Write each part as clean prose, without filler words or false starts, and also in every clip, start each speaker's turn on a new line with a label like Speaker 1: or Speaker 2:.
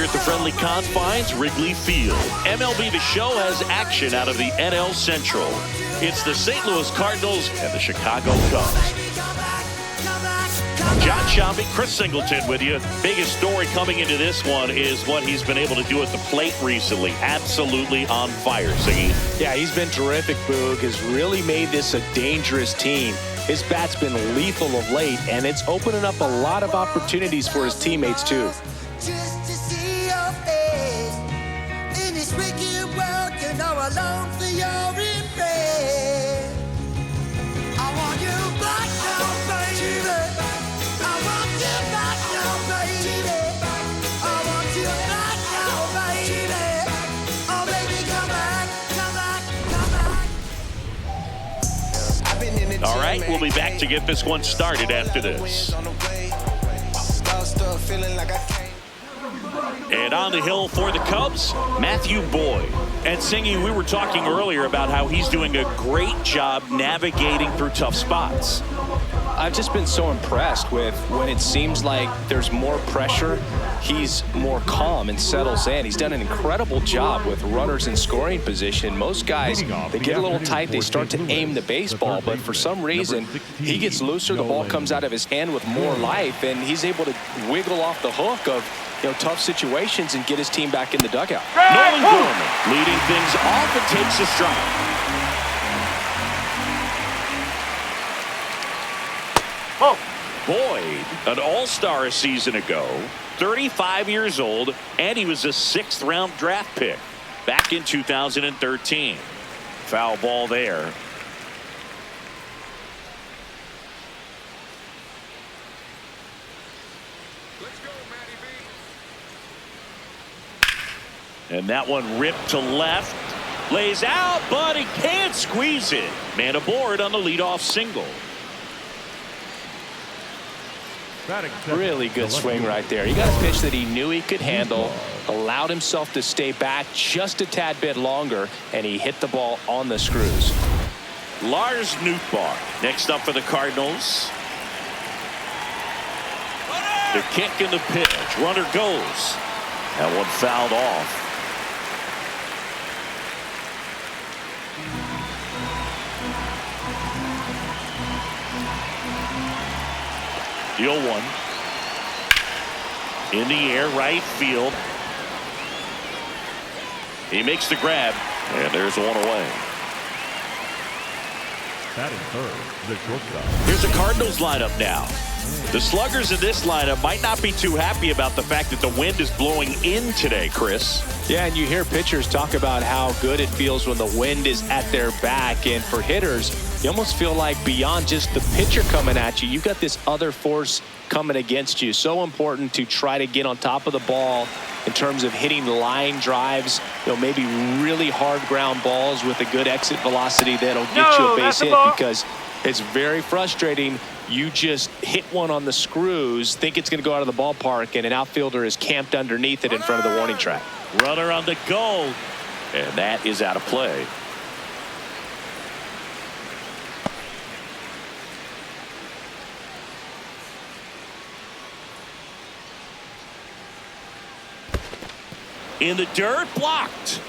Speaker 1: at the friendly confines, Wrigley Field. MLB The Show has action out of the NL Central. It's the St. Louis Cardinals and the Chicago Cubs. John Shambi, Chris Singleton with you. Biggest story coming into this one is what he's been able to do at the plate recently. Absolutely on fire, Siggy.
Speaker 2: Yeah, he's been terrific, Boog. Has really made this a dangerous team. His bat's been lethal of late, and it's opening up a lot of opportunities for his teammates, too.
Speaker 3: Just to see your face in this wicked world, you know I long for your embrace. I want you back now, baby. I want you back now, baby. I want you back now, baby. Oh, baby, come back, come back, come back.
Speaker 1: All right, we'll be back to get this one started after this. And on the hill for the Cubs, Matthew Boyd. And Singy, we were talking earlier about how he's doing a great job navigating through tough spots.
Speaker 2: I've just been so impressed with when it seems like there's more pressure, he's more calm and settles in. He's done an incredible job with runners in scoring position. Most guys, they get a little tight, they start to aim the baseball, but for some reason, he gets looser, the ball comes out of his hand with more life, and he's able to wiggle off the hook of tough situations and get his team back in the dugout.
Speaker 1: Nolan Gorman leading things off and takes a strike. Boyd, an all-star a season ago, 35 years old, and he was a 6th-round draft pick back in 2013. Foul ball there. And that one ripped to left. Lays out, but he can't squeeze it. Man aboard on the leadoff single.
Speaker 2: Really good swing right there. He got a pitch that he knew he could handle, allowed himself to stay back just a tad bit longer, and he hit the ball on the screws.
Speaker 1: Lars Nootbaar next up for the Cardinals. The kick and the pitch. Runner goes. That one fouled off. The 0-1. In the air, right field. He makes the grab, and there's one away.
Speaker 4: Batting third, the shortstop.
Speaker 1: Here's the Cardinals lineup now. The sluggers in this lineup might not be too happy about the fact that the wind is blowing in today, Chris.
Speaker 2: Yeah, and you hear pitchers talk about how good it feels when the wind is at their back. And for hitters, you almost feel like beyond just the pitcher coming at you, you've got this other force coming against you. So important to try to get on top of the ball in terms of hitting line drives, maybe really hard ground balls with a good exit velocity that'll get you a base hit, because it's very frustrating. You just hit one on the screws, think it's going to go out of the ballpark, and an outfielder is camped underneath it in front of the warning track.
Speaker 1: Runner on the go, and that is out of play. In the dirt, blocked.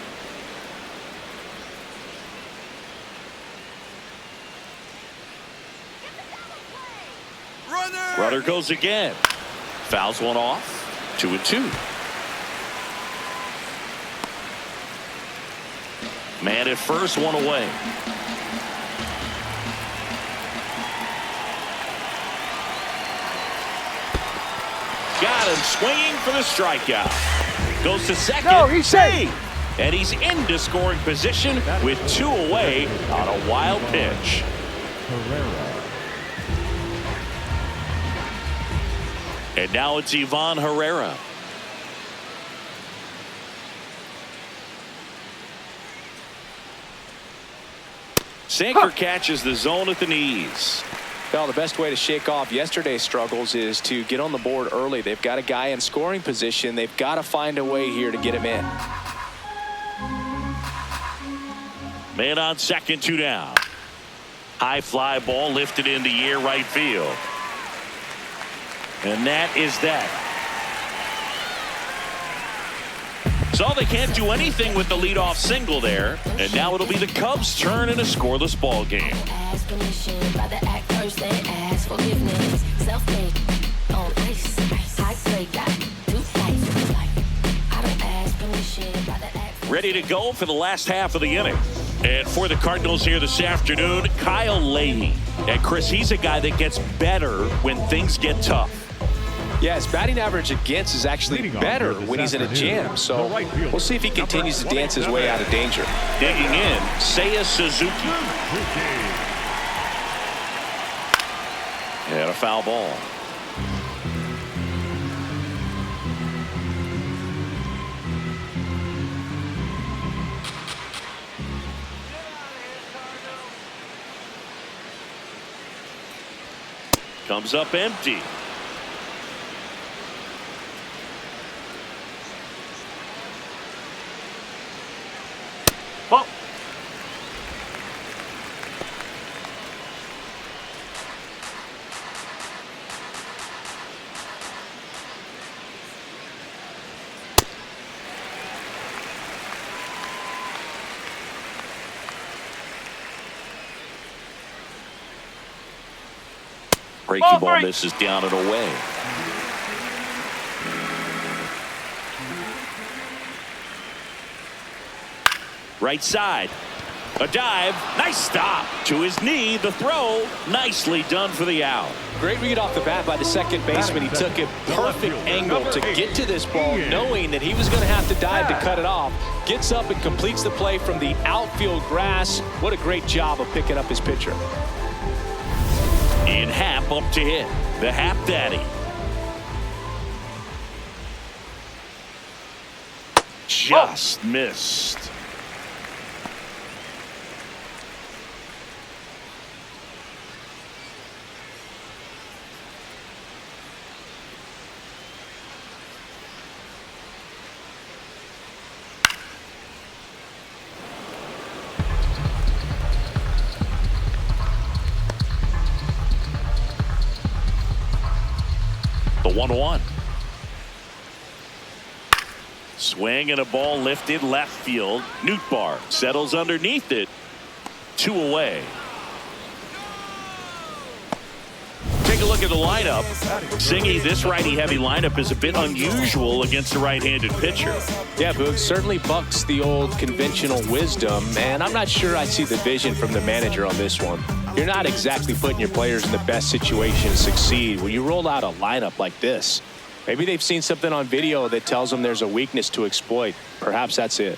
Speaker 1: Runner goes again. Fouls one off. 2-2. Man at first, one away. Got him swinging for the strikeout. Goes to second.
Speaker 5: No, he's safe.
Speaker 1: And he's into scoring position with 2 away on a wild pitch. And now it's Ivan Herrera. Sinker catches the zone at the knees.
Speaker 2: Well, the best way to shake off yesterday's struggles is to get on the board early. They've got a guy in scoring position. They've got to find a way here to get him in.
Speaker 1: Man on second, 2 down. High fly ball lifted in the air, right field. And that is that. So they can't do anything with the leadoff single there. And now it'll be the Cubs' turn in a scoreless ball game. Ready to go for the last half of the inning. And for the Cardinals here this afternoon, Kyle Leahy. And Chris, he's a guy that gets better when things get tough.
Speaker 2: Yeah, his batting average against is actually better when he's in a jam. So we'll see if he continues to dance his way out of danger.
Speaker 1: Digging in, Seiya Suzuki. And a foul ball. Comes up empty. Oh. Breaking ball misses down and away. Right side. A dive. Nice stop. To his knee. The throw. Nicely done for the out.
Speaker 2: Great read off the bat by the second baseman. He took a perfect angle to get to this ball, knowing that he was going to have to dive to cut it off. Gets up and completes the play from the outfield grass. What a great job of picking up his pitcher.
Speaker 1: In Happ up to hit. The Happ Daddy. Just missed. The 1-1. Swing and a ball lifted left field. Nootbaar settles underneath it. 2 away. Take a look at the lineup. Singy, this righty-heavy lineup is a bit unusual against a right-handed pitcher.
Speaker 2: Yeah, Boog, certainly bucks the old conventional wisdom, and I'm not sure I see the vision from the manager on this one. You're not exactly putting your players in the best situation to succeed when you roll out a lineup like this. Maybe they've seen something on video that tells them there's a weakness to exploit. Perhaps that's it.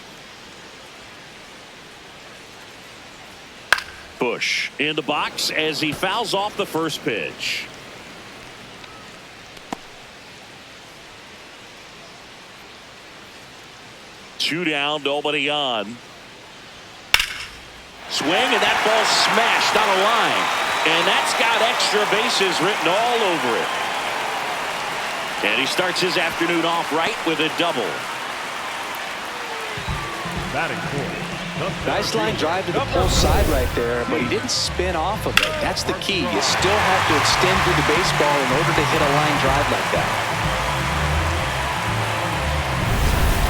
Speaker 1: Bush in the box as he fouls off the first pitch. Two down, nobody on. Swing, and that ball smashed on a line. And that's got extra bases written all over it. And he starts his afternoon off right with a double.
Speaker 4: Batting fourth.
Speaker 2: Nice line drive to the pull side right there, but he didn't spin off of it. That's the key. You still have to extend through the baseball in order to hit a line drive like that.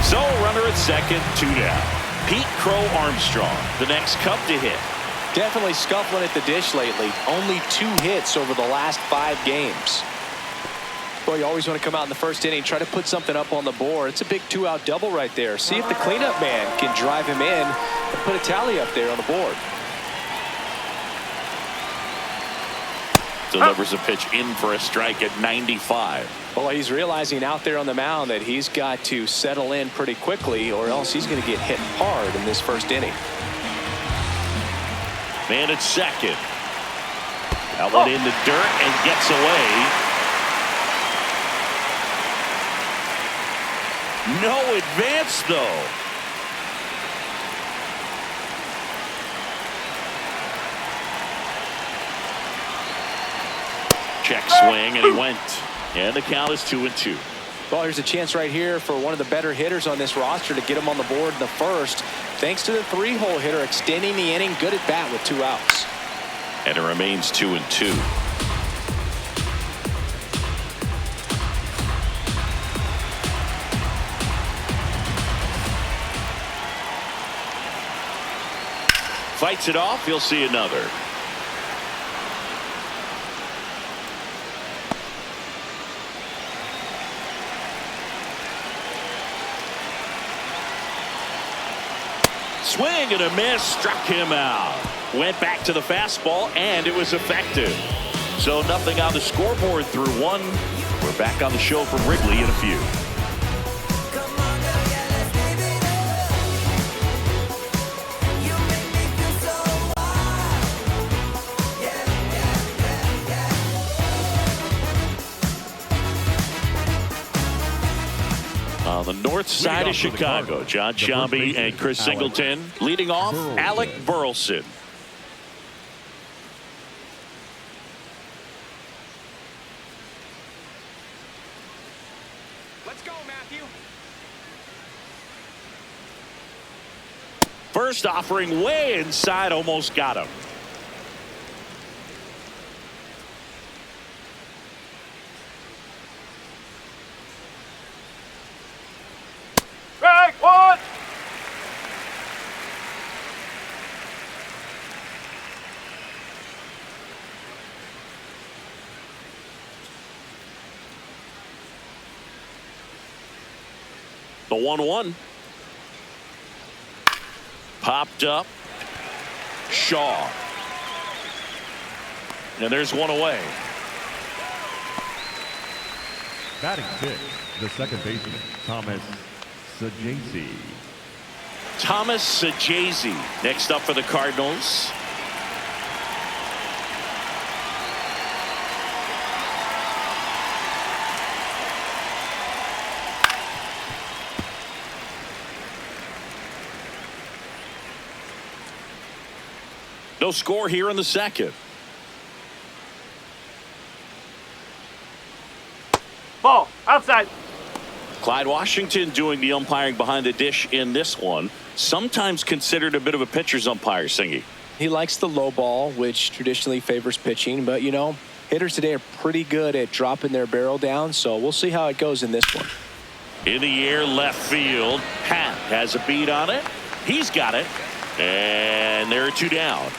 Speaker 1: So runner at second, 2 down. Pete Crow Armstrong, the next Cub to hit.
Speaker 2: Definitely scuffling at the dish lately. Only 2 hits over the last 5 games. Boy, you always want to come out in the first inning, try to put something up on the board. It's a big 2-out double right there. See if the cleanup man can drive him in and put a tally up there on the board.
Speaker 1: Delivers a pitch in for a strike at 95.
Speaker 2: Well, he's realizing out there on the mound that he's got to settle in pretty quickly, or else he's going to get hit hard in this first inning.
Speaker 1: Man at second. That one in the dirt and gets away. No advance, though. Check swing, and he went. And the count is 2-2.
Speaker 2: Well, here's a chance right here for one of the better hitters on this roster to get him on the board in the first. Thanks to the 3-hole hitter extending the inning. Good at bat with 2 outs.
Speaker 1: And it remains 2-2. Fights it off. He'll see another. Swing and a miss. Struck him out. Went back to the fastball, and it was effective. So nothing on the scoreboard through one. We're back on the show from Wrigley in a few. On the north side of Chicago, John Sciambi and Chris Singleton. Leading off, Alec Burleson.
Speaker 5: Let's go, Matthew.
Speaker 1: First offering way inside, almost got him.
Speaker 5: Strike one.
Speaker 1: The 1-1. Popped up. Shaw. And there's one away.
Speaker 4: Batting sixth, the second baseman, Thomas Sajazi.
Speaker 1: Thomas Sajazi next up for the Cardinals. No score here in the second.
Speaker 5: Ball outside.
Speaker 1: Clyde Washington doing the umpiring behind the dish in this one. Sometimes considered a bit of a pitcher's umpire, Singy.
Speaker 2: He likes the low ball, which traditionally favors pitching. But, you know, hitters today are pretty good at dropping their barrel down. So we'll see how it goes in this one.
Speaker 1: In the air, left field. Pat has a beat on it. He's got it. And there are two down.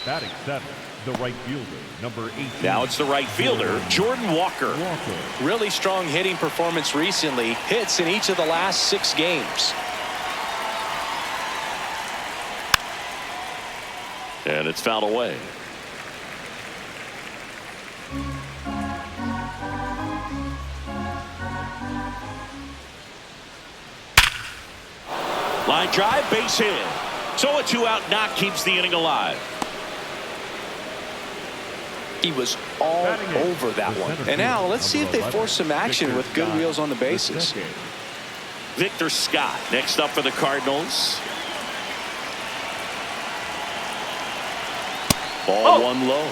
Speaker 4: Batting seventh, the right fielder, number 18.
Speaker 1: Now it's the right fielder, Jordan Walker.
Speaker 2: Really strong hitting performance recently. Hits in each of the last 6 games.
Speaker 1: And it's fouled away. Line drive, base hit. So a 2-out knock keeps the inning alive.
Speaker 2: He was all over that one. And now let's see if they force some action with good wheels on the bases.
Speaker 1: Victor Scott next up for the Cardinals. Ball one low.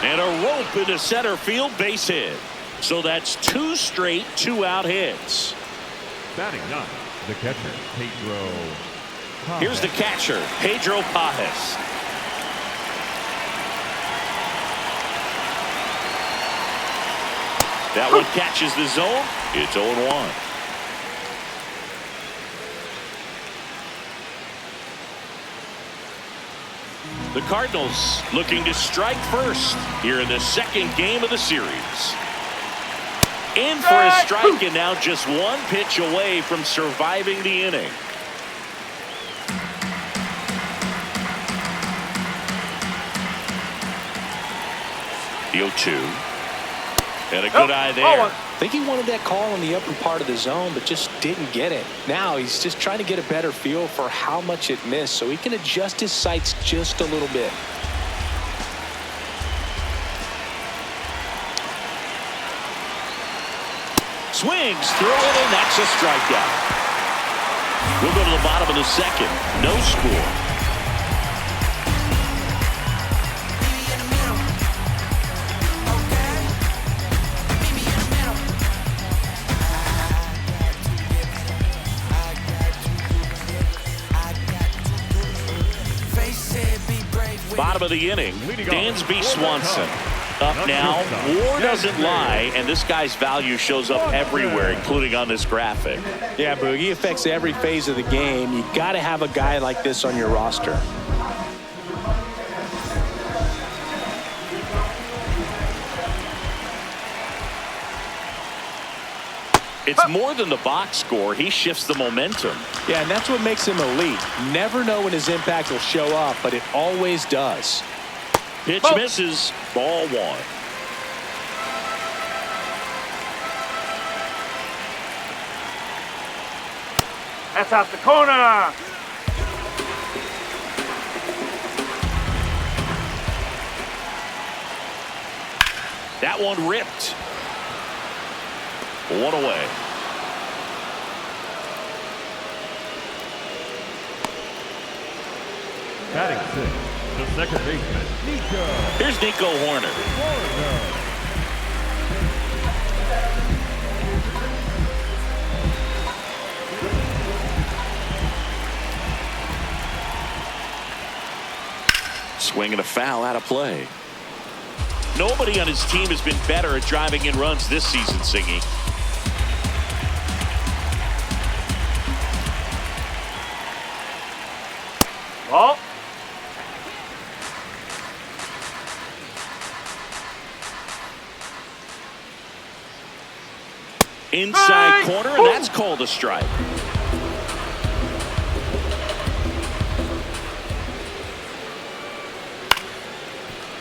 Speaker 1: And a rope into center field, base hit. So that's 2 straight 2-out hits.
Speaker 4: Batting ninth, the catcher, Pedro.
Speaker 1: Here's the catcher, Pedro Pajes. That one catches the zone. It's 0-1. The Cardinals looking to strike first here in the second game of the series. In for a strike, and now just 1 pitch away from surviving the inning. The 0-2. And a good eye there.
Speaker 2: I think he wanted that call in the upper part of the zone, but just didn't get it. Now he's just trying to get a better feel for how much it missed so he can adjust his sights just a little bit.
Speaker 1: Swings through it, and that's a strikeout. We'll go to the bottom of the second. No score. of the inning. Dansby Swanson up now. WAR doesn't lie, and this guy's value shows up everywhere, including on this graphic.
Speaker 2: Yeah, Boogie affects every phase of the game. You got to have a guy like this on your roster.
Speaker 1: It's more than the box score. He shifts the momentum.
Speaker 2: Yeah, and that's what makes him elite. Never know when his impact will show up, but it always does.
Speaker 1: Pitch misses. Ball one.
Speaker 5: That's out the corner.
Speaker 1: That one ripped. One away.
Speaker 4: Batting sixth, the second baseman, Nico.
Speaker 1: Here's Nico Horner. Swing and a foul out of play. Nobody on his team has been better at driving in runs this season, Singy.
Speaker 5: Oh.
Speaker 1: Inside corner, and that's called a strike.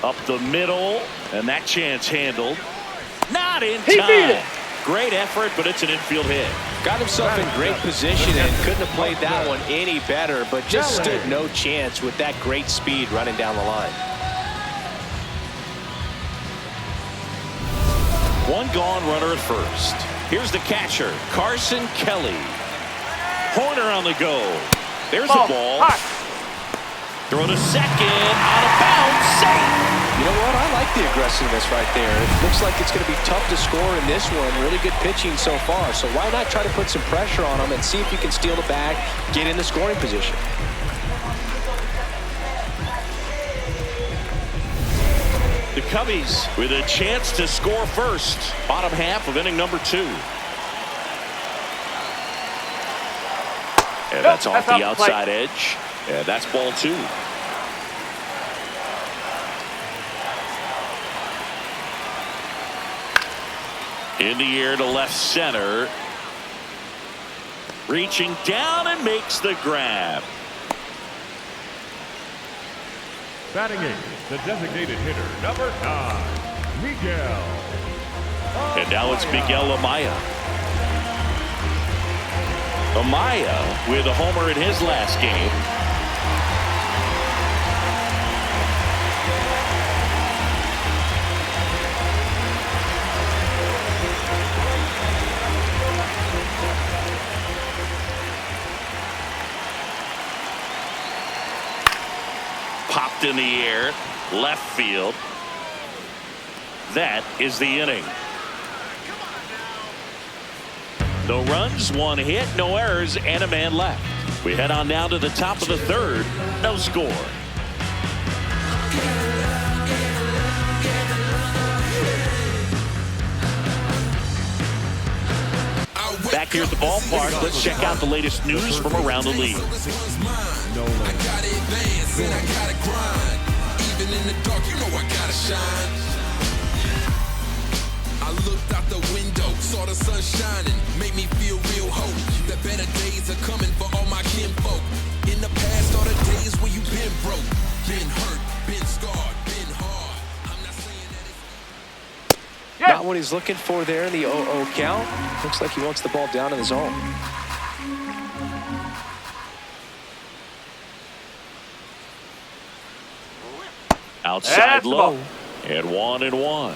Speaker 1: Up the middle, and that chance handled. Not in time. Great effort, but it's an infield hit.
Speaker 2: Got himself in great position and couldn't have played that one any better, but just stood no chance with that great speed running down the line.
Speaker 1: One gone, runner at first. Here's the catcher, Carson Kelly. Horner on the go. There's the ball. Throw to second, out of bounds, safe.
Speaker 2: You know what? I like the aggressiveness right there. It looks like it's going to be tough to score in this one. Really good pitching so far. So why not try to put some pressure on him and see if you can steal the bag, get in the scoring position.
Speaker 1: The Cubbies with a chance to score first. Bottom half of inning number 2. And that's off the outside edge. And that's ball 2. In the air to left center. Reaching down and makes the grab.
Speaker 4: Batting eighth, the designated hitter, number 9, Miguel.
Speaker 1: And now it's Miguel Amaya. Amaya with a homer in his last game. Popped in the air, left field. That is the inning. No runs, 1 hit, no errors, and a man left. We head on now to the top of the 3rd. No score. Back here at the ballpark, let's check out the latest news from around the league.
Speaker 4: No lane.
Speaker 6: Even in the dark, you know I gotta shine. I looked out the window, saw the sun shining, made me feel real hope that better days are coming for all my kinfolk. In the past, all the days where you been broke, been hurt, been scarred, been hard. I'm not saying that it's
Speaker 2: Not what he's looking for there in the 0-0 count. Looks like he wants the ball down in the zone.
Speaker 1: Outside low, and 1-1.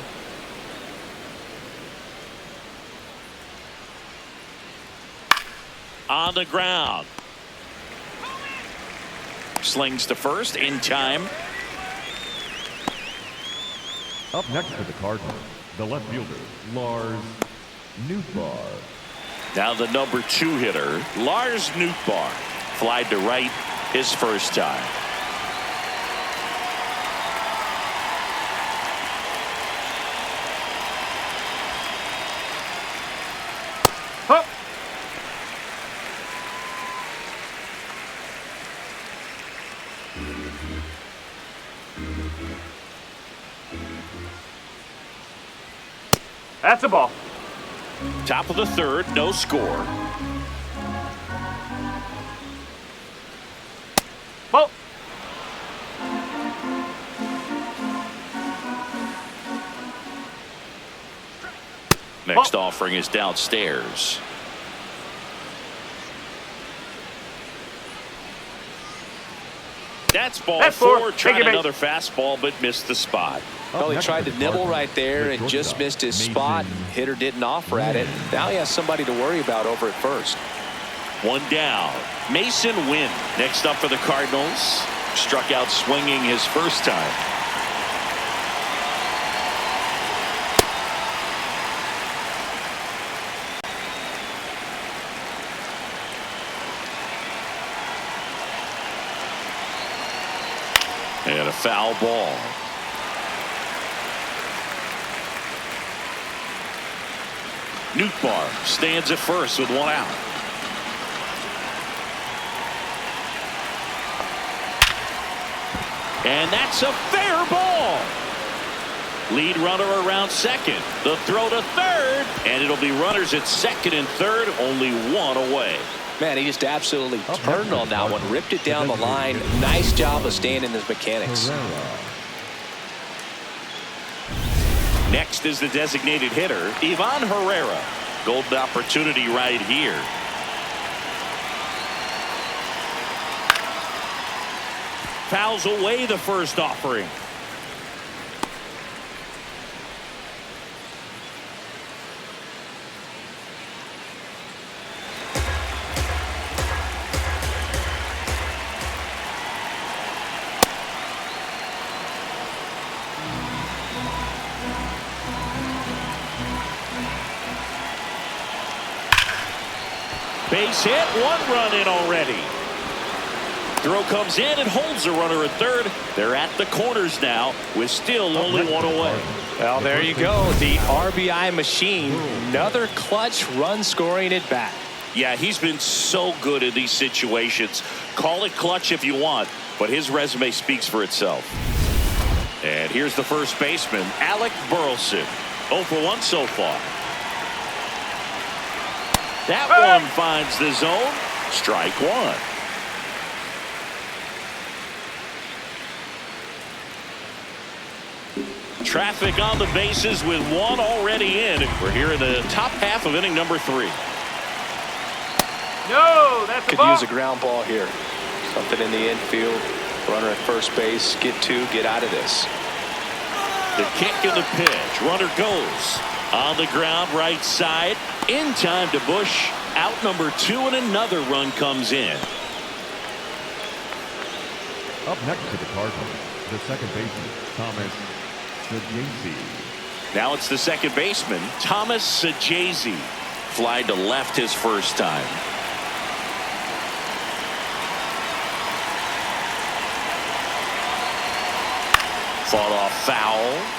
Speaker 1: On the ground. Slings to first in time.
Speaker 4: Up next for the Cardinals, the left fielder, Lars Nootbaar.
Speaker 1: Now the number 2 hitter, Lars Nootbaar. Flied to right his first time.
Speaker 5: That's a ball.
Speaker 1: Top of the third, no score.
Speaker 5: Ball.
Speaker 1: Next offering is downstairs. That's ball four. Tried another fastball, but missed the spot.
Speaker 2: Well, he tried to nibble right there and just missed his spot. Hitter didn't offer at it. Now he has somebody to worry about over at first.
Speaker 1: One down. Mason Wynn next up for the Cardinals. Struck out swinging his first time. And a foul ball. Nootbaar stands at first with one out. And that's a fair ball. Lead runner around second. The throw to third. And it'll be runners at second and third, only one away.
Speaker 2: Man, he just absolutely turned on that one, ripped it down the line. Nice job of staying in his mechanics.
Speaker 1: Next is the designated hitter, Ivan Herrera. Golden opportunity right here. Fouls away the first offering. Base hit, one run in already. Throw comes in and holds the runner at third. They're at the corners now with still only one away.
Speaker 2: Well, there you go. The RBI machine. Another clutch run scoring at bat.
Speaker 1: Yeah, he's been so good in these situations. Call it clutch if you want, but his resume speaks for itself. And here's the first baseman, Alec Burleson. 0 for 1 so far. That one finds the zone. Strike one. Traffic on the bases with one already in. We're here in the top half of inning number 3.
Speaker 5: No, that's a
Speaker 2: Could
Speaker 5: ball.
Speaker 2: use a ground ball here. Something in the infield. Runner at first base. Get 2. Get out of this.
Speaker 1: The kick and the pitch. Runner goes on the ground right side. In time to Bush. Out number 2 and another run comes in.
Speaker 4: Up next to the Cardinals, the second baseman, Thomas Sajazi.
Speaker 1: Now it's the second baseman, Thomas Sajazi. Fly to left his first time. Fought off foul.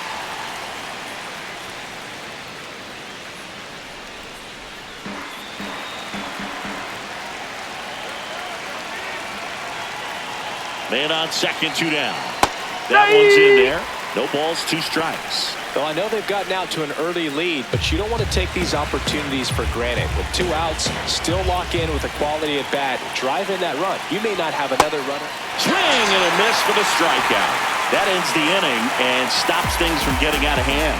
Speaker 1: Man on second, 2 down. That one's in there. No balls, 2 strikes.
Speaker 2: Well, I know they've gotten out to an early lead, but you don't want to take these opportunities for granted. With 2 outs, still lock in with a quality at bat. Drive in that run. You may not have another runner.
Speaker 1: Swing and a miss for the strikeout. That ends the inning and stops things from getting out of hand.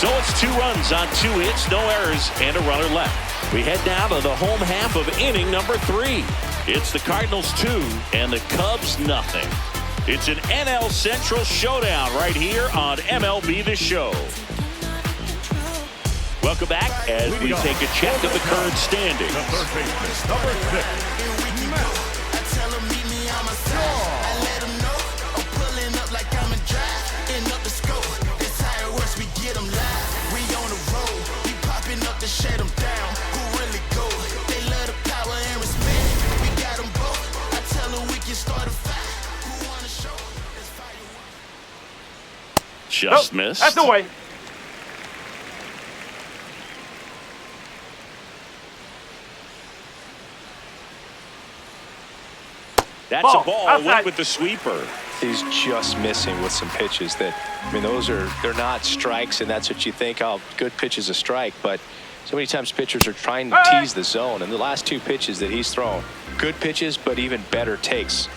Speaker 1: So it's 2 runs on 2 hits, no errors, and a runner left. We head now to the home half of inning number 3. It's the Cardinals 2 and the Cubs nothing. It's an NL Central showdown right here on MLB The Show. Welcome back as we take a check of the current standings.
Speaker 4: The third baseman, number 6,
Speaker 1: Just missed.
Speaker 5: That's away.
Speaker 1: That's
Speaker 5: Ball.
Speaker 1: a ball.
Speaker 5: Outside.
Speaker 1: Went with the sweeper.
Speaker 2: He's just missing with some pitches that, I mean, they're not strikes, and that's what you think, oh, good pitch is a strike, but so many times pitchers are trying to tease the zone, and the last two pitches that he's thrown, good pitches, but even better takes.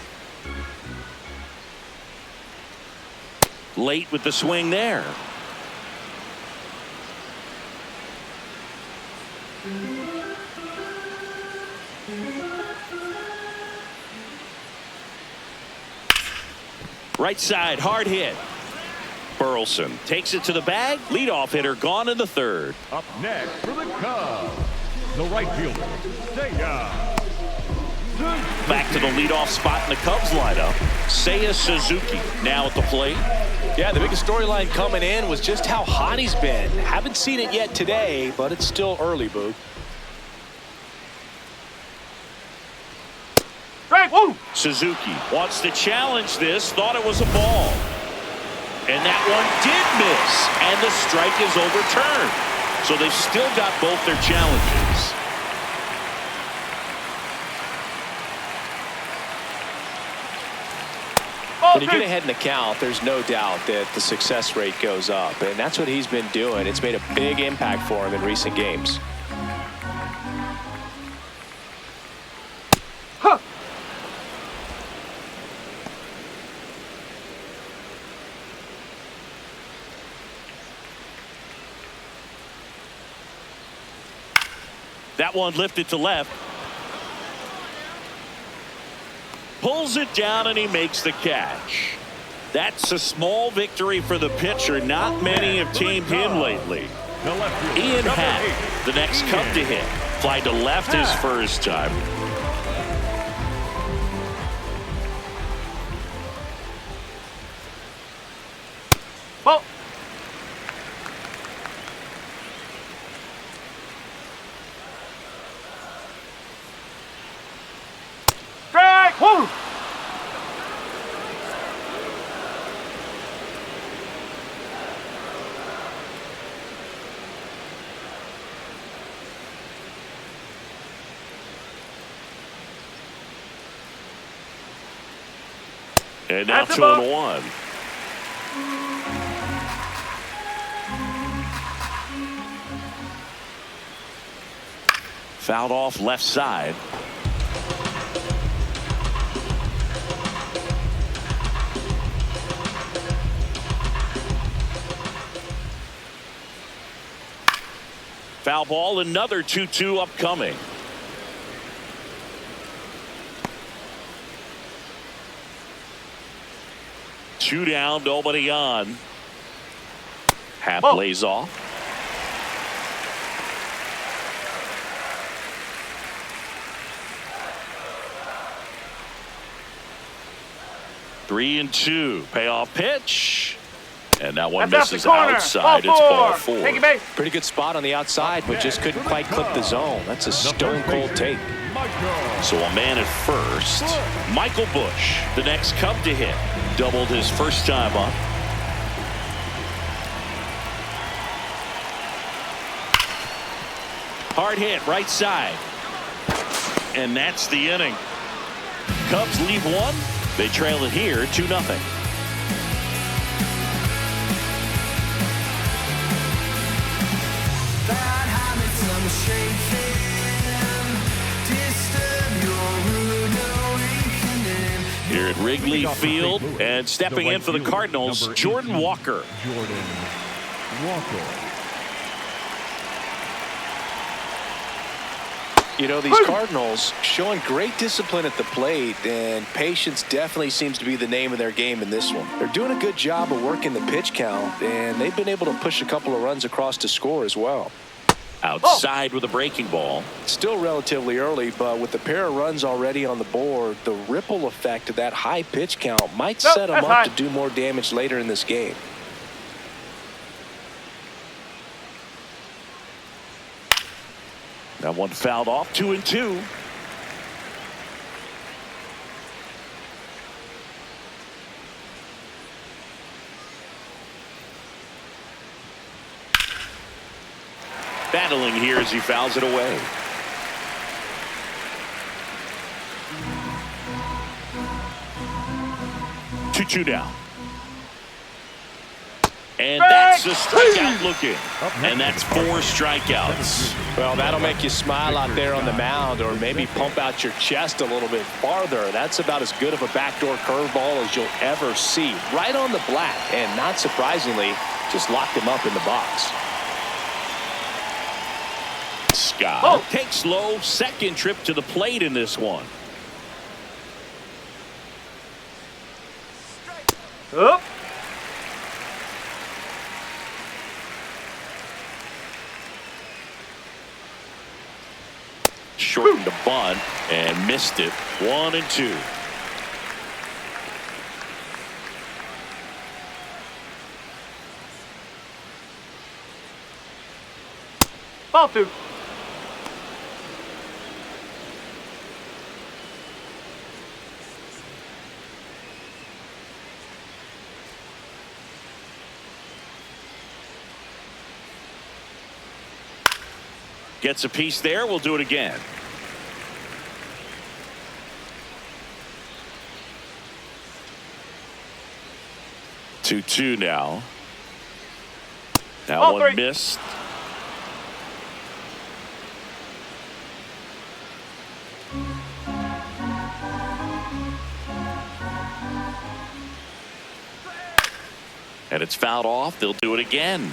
Speaker 1: Late with the swing there. Right side, hard hit. Burleson takes it to the bag. Leadoff hitter gone in the third.
Speaker 4: Up next for the Cubs, the right fielder, Seiya.
Speaker 1: Back to the leadoff spot in the Cubs lineup. Seiya Suzuki now at the plate.
Speaker 2: Yeah, the biggest storyline coming in was just how hot he's been. Haven't seen it yet today, but it's still early, Boog.
Speaker 5: Strike, woo!
Speaker 1: Suzuki wants to challenge this, thought it was a ball. And that one did miss, and the strike is overturned. So they've still got both their challenges.
Speaker 2: When you get ahead in the count, there's no doubt that the success rate goes up, and that's what he's been doing. It's made a big impact for him in recent games.
Speaker 5: Huh.
Speaker 1: That one lifted to left. Pulls it down and he makes the catch. That's a small victory for the pitcher. Not many have tamed him lately. Ian Happ, the next Cub to hit. Fly to left his first time.
Speaker 5: Ball. Strike, woo!
Speaker 1: And now
Speaker 5: That's
Speaker 1: 2-1. Fouled off left side. Foul ball, another 2-2 upcoming. Two down, nobody on. Happ lays off. Three and two. Payoff pitch. And that one
Speaker 5: That's
Speaker 1: misses
Speaker 5: out the corner.
Speaker 1: outside.
Speaker 5: Ball
Speaker 1: It's ball
Speaker 5: four.
Speaker 1: four.
Speaker 5: Take it, base.
Speaker 2: Pretty good spot on the outside, but just couldn't quite clip the zone. That's a stone-cold take.
Speaker 1: So a man at first. Michael Bush, the next Cub to hit. Doubled his first time up. Hard hit, right side. And that's the inning. Cubs leave one. They trail it here 2-0. Here at Wrigley Field, and stepping in for the Cardinals, Jordan Walker.
Speaker 4: Jordan Walker.
Speaker 2: You know, these Cardinals showing great discipline at the plate, and patience definitely seems to be the name of their game in this one. They're doing a good job of working the pitch count, and they've been able to push a couple of runs across to score as well.
Speaker 1: Outside with a breaking ball.
Speaker 2: Still relatively early, but with the pair of runs already on the board, the ripple effect of that high pitch count might set them up to do more damage later in this game.
Speaker 1: That one fouled off, 2-2. Battling here as he fouls it away. 2-2 now. And that's a strikeout looking. And that's 4 strikeouts.
Speaker 2: Well, that'll make you smile out there on the mound, or maybe pump out your chest a little bit farther. That's about as good of a backdoor curveball as you'll ever see. Right on the black, and not surprisingly, just locked him up in the box.
Speaker 1: Scott takes low, second trip to the plate in this one.
Speaker 5: Up.
Speaker 1: Shortened the bunt and missed it. 1-2.
Speaker 5: Ball 2.
Speaker 1: Gets a piece there. We'll do it again. Two now. That one missed. And it's fouled off. They'll do it again.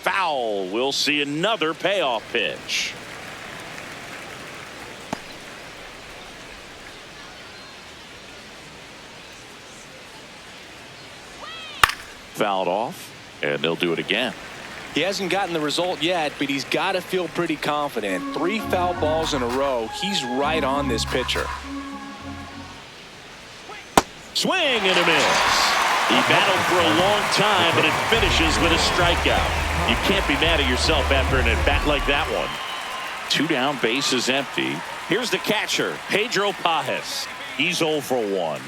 Speaker 1: Foul. We'll see another payoff pitch. Fouled off, and they'll do it again.
Speaker 2: He hasn't gotten the result yet, but he's got to feel pretty confident. 3 foul balls in a row. He's right on this pitcher.
Speaker 1: Swing and a miss. He battled for a long time, but it finishes with a strikeout. You can't be mad at yourself after an at-bat like that one. 2 down, bases empty. Here's the catcher, Pedro Pajes. He's 0 for 1.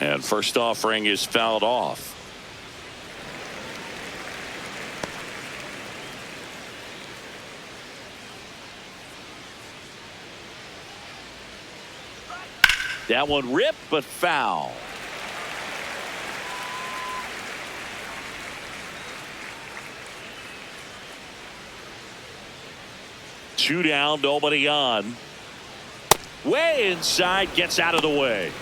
Speaker 1: And first offering is fouled off. That one ripped, but foul. Two down, nobody on. Way inside, gets out of the way.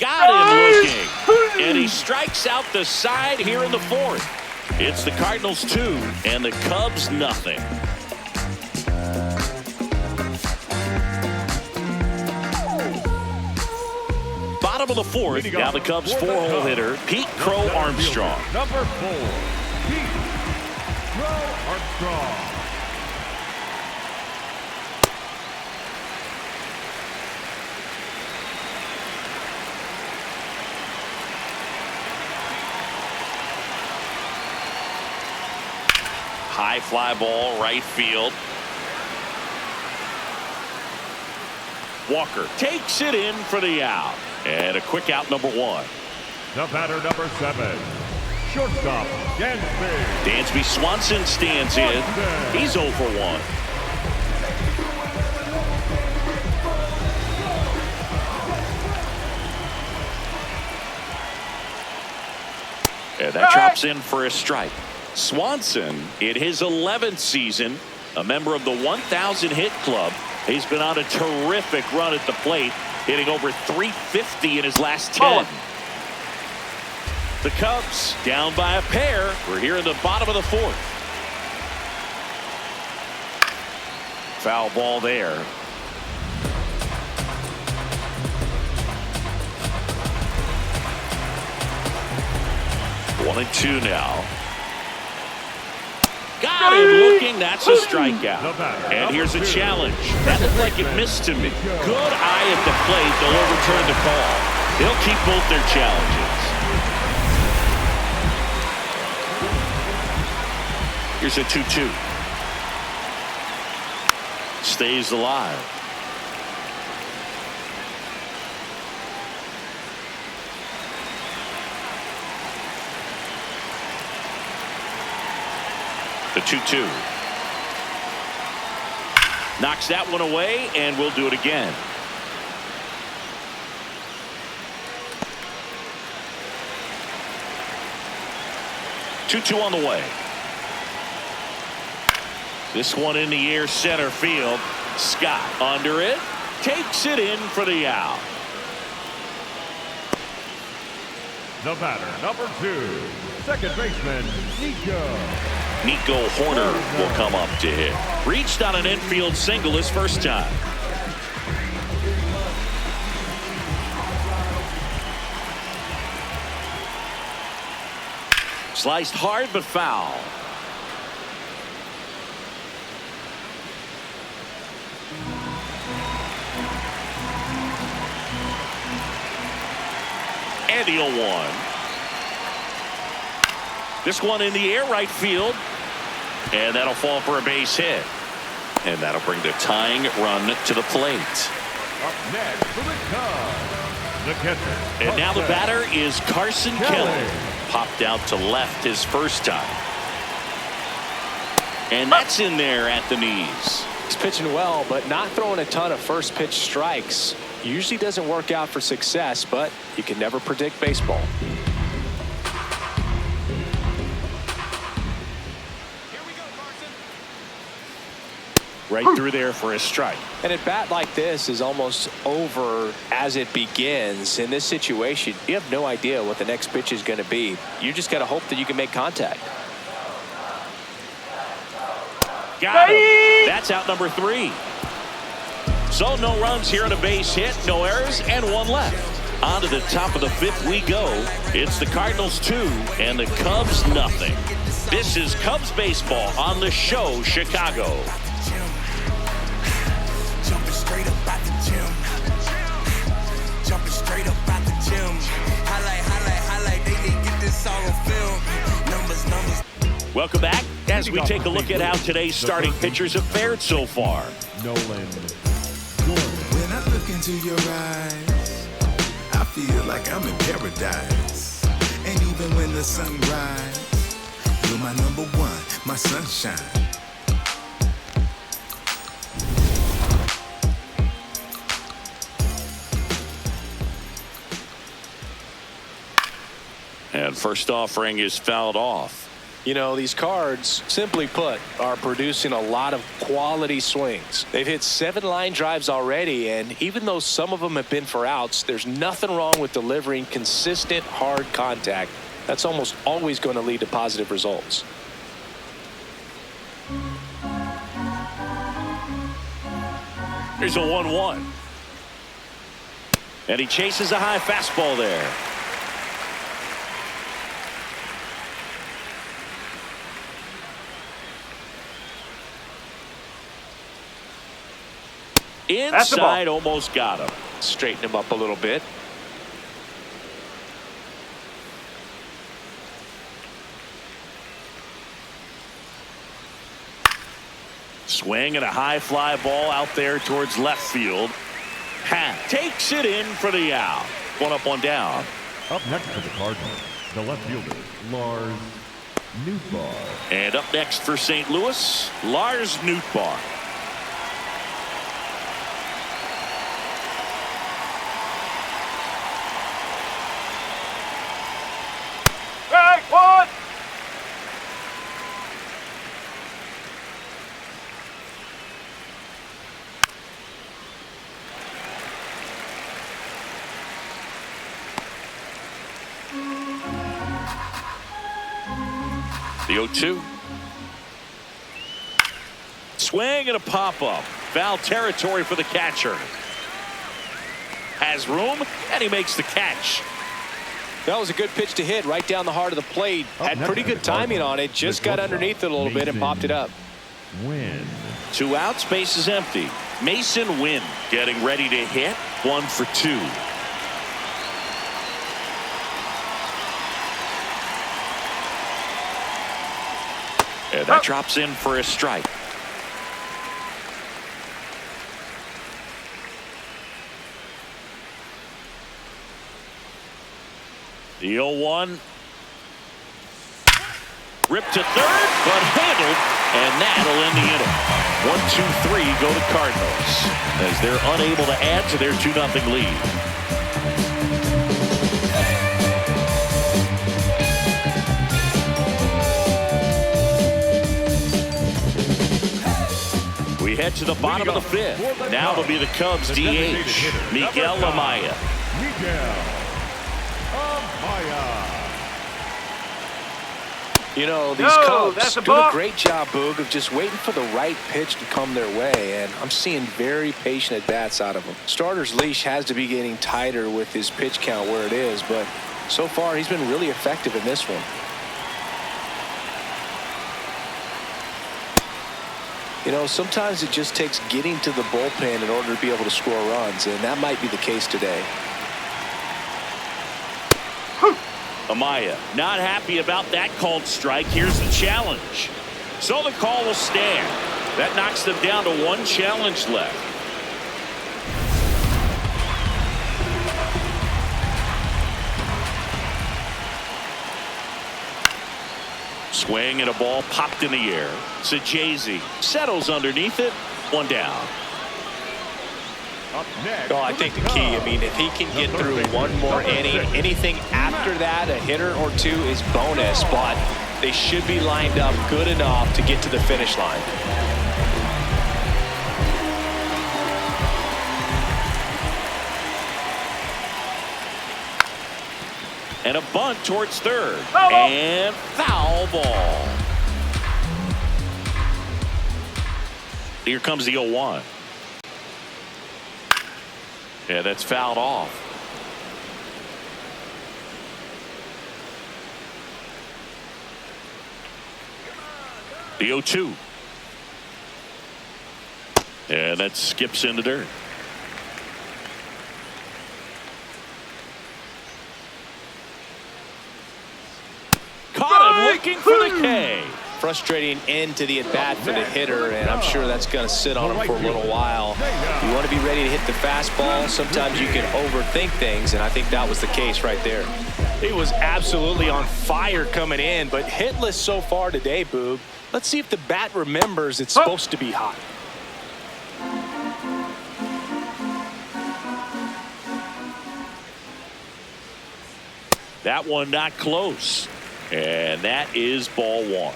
Speaker 1: Got him looking, and he strikes out the side here in the 4th. It's the Cardinals 2 and the Cubs nothing. Bottom of the 4th, now the Cubs 4-hole hitter, Pete Crow Armstrong.
Speaker 4: Number 4, Pete Crow Armstrong.
Speaker 1: High fly ball, right field. Walker takes it in for the out. And a quick out, number 1.
Speaker 4: The batter, number 7, shortstop, Dansby.
Speaker 1: Dansby Swanson stands in. He's 0 for 1. And that drops in for a strike. Swanson, in his 11th season, a member of the 1,000 hit club. He's been on a terrific run at the plate, hitting over 350 in his last 10. The Cubs down by a pair. We're here in the bottom of the 4th. Foul ball there. One and two now. Got him looking. That's a strikeout. And here's a challenge. That looked like it missed to me. Good eye at the plate. They'll overturn the call. They'll keep both their challenges. Here's a 2-2. Stays alive. The 2-2. Knocks that one away, and we'll do it again. Two on the way. This one in the air, center field. Scott under it. Takes it in for the out.
Speaker 4: The batter, number 2, second baseman,
Speaker 1: Nico Horner will come up to hit. Reached on an infield single his first time. Sliced hard but foul. And the 0-1. This one in the air, right field. And that'll fall for a base hit. And that'll bring the tying run to the plate.
Speaker 4: Up next for the Cubs, the catcher.
Speaker 1: And now the batter is Carson Kelly. Popped out to left his first time. And that's in there at the knees.
Speaker 2: He's pitching well, but not throwing a ton of first pitch strikes. Usually doesn't work out for success, but you can never predict baseball.
Speaker 1: Right through there for a strike.
Speaker 2: And a bat like this is almost over as it begins. In this situation, you have no idea what the next pitch is going to be. You just got to hope that you can make contact.
Speaker 1: Got him. That's out number 3. So no runs here on a base hit, no errors, and one left. On to the top of the 5th we go. It's the Cardinals 2 and the Cubs nothing. This is Cubs baseball on the show, Chicago.
Speaker 6: Jumping straight up out the gym. Jumping straight up out the gym. Highlight. They didn't get this all on film. Numbers.
Speaker 1: Welcome back as we take a look at how today's starting pitchers have fared so far.
Speaker 4: Nolan.
Speaker 7: When I look into your eyes, I feel like I'm in paradise. And even when the sun rises, you're my number 1, my sunshine.
Speaker 1: And first offering is fouled off.
Speaker 2: You know, these Cards, simply put, are producing a lot of quality swings. They've hit 7 line drives already, and even though some of them have been for outs, there's nothing wrong with delivering consistent, hard contact. That's almost always going to lead to positive results.
Speaker 1: Here's a 1-1. And he chases a high fastball there. Inside, almost got him.
Speaker 2: Straighten him up a little bit.
Speaker 1: Swing and a high fly ball out there towards left field. Takes it in for the out. One up, one down.
Speaker 4: Up next for the Cardinals, the left fielder, Lars Nootbaar.
Speaker 1: And up next for St. Louis, Lars Nootbaar.
Speaker 5: One.
Speaker 1: The 0-2. Swing and a pop-up. Foul territory for the catcher. Has room, and he makes the catch.
Speaker 2: That was a good pitch to hit right down the heart of the plate. Had pretty good timing on it. Just got underneath it a little bit and popped it up.
Speaker 4: Win.
Speaker 1: 2 outs, base is empty. Mason Wynn getting ready to hit. 1 for 2. And that drops in for a strike. The 0-1. Ripped to third, but handled, and that'll end the inning. 1-2-3 go to Cardinals as they're unable to add to their 2-0 lead. We head to the bottom of the 5th. Now it'll be the Cubs DH, Miguel Amaya.
Speaker 4: Miguel Amaya.
Speaker 2: You know, these Cubs do a great job, Boog, of just waiting for the right pitch to come their way, and I'm seeing very patient at-bats out of them. Starter's leash has to be getting tighter with his pitch count where it is, but so far he's been really effective in this one. You know, sometimes it just takes getting to the bullpen in order to be able to score runs, and that might be the case today.
Speaker 1: Amaya not happy about that called strike. Here's the challenge. So the call will stand. That knocks them down to 1 challenge left. Swing and a ball popped in the air. Sajazi settles underneath it. 1 down.
Speaker 4: Up next.
Speaker 2: Oh, I think the key, I mean, if he can get through one more inning, anything after that, a hitter or 2 is bonus, but they should be lined up good enough to get to the finish line.
Speaker 1: And a bunt towards third. And foul ball. Here comes the 0-1. Yeah, that's fouled off. The 0-2. And that skips in the dirt. Caught him looking for the K.
Speaker 2: Frustrating end to the at-bat for the hitter, and I'm sure that's going to sit on him for a little while. You want to be ready to hit the fastball. Sometimes you can overthink things, and I think that was the case right there. He was absolutely on fire coming in, but hitless so far today, Boog. Let's see if the bat remembers it's supposed to be hot.
Speaker 1: That one not close. And that is ball 1.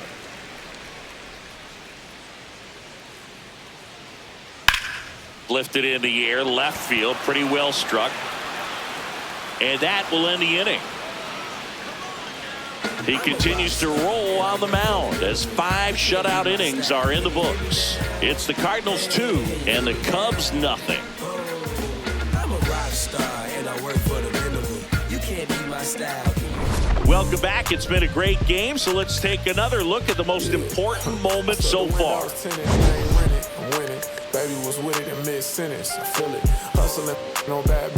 Speaker 1: Lifted in the air, left field, pretty well struck. And that will end the inning. He continues to roll on the mound as 5 shutout innings are in the books. It's the Cardinals 2 and the Cubs nothing.
Speaker 3: I'm a rock star and I work for the minimum. You can't be my style.
Speaker 1: Welcome back. It's been a great game, so let's take another look at the most important moment so far.
Speaker 8: Baby was with it in mid-sentence. I feel it. Hustling, no bad.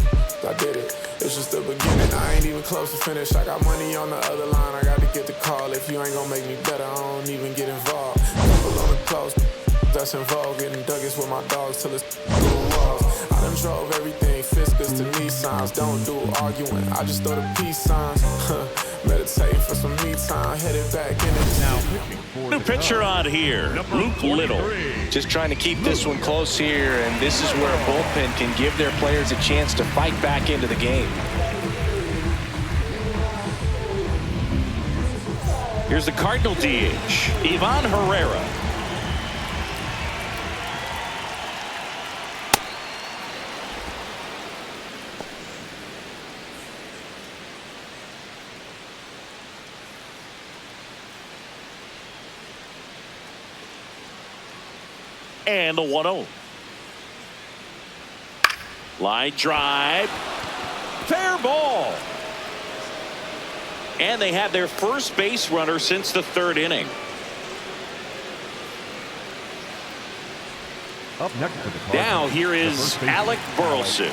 Speaker 8: I did it. It's just the beginning. I ain't even close to finish. I got money on the other line. I got to get the call. If you ain't gonna make me better, I don't even get involved. Couple on the close. That's involved. Getting duggets with my dogs till it's through the walls. I done drove everything. Fiscus to Nissans. Don't do arguing. I just throw the peace signs. Meditating for some me time. Headed back in it now.
Speaker 1: New pitcher on here, Luke Little.
Speaker 2: Just trying to keep this one close here, and this is where a bullpen can give their players a chance to fight back into the game.
Speaker 1: Here's the Cardinal DH, Ivan Herrera. And the 1-0. Line drive. Fair ball. And they have their first base runner since the 3rd inning.
Speaker 4: Up next for the Cardinals.
Speaker 1: Now here is Alec Burleson.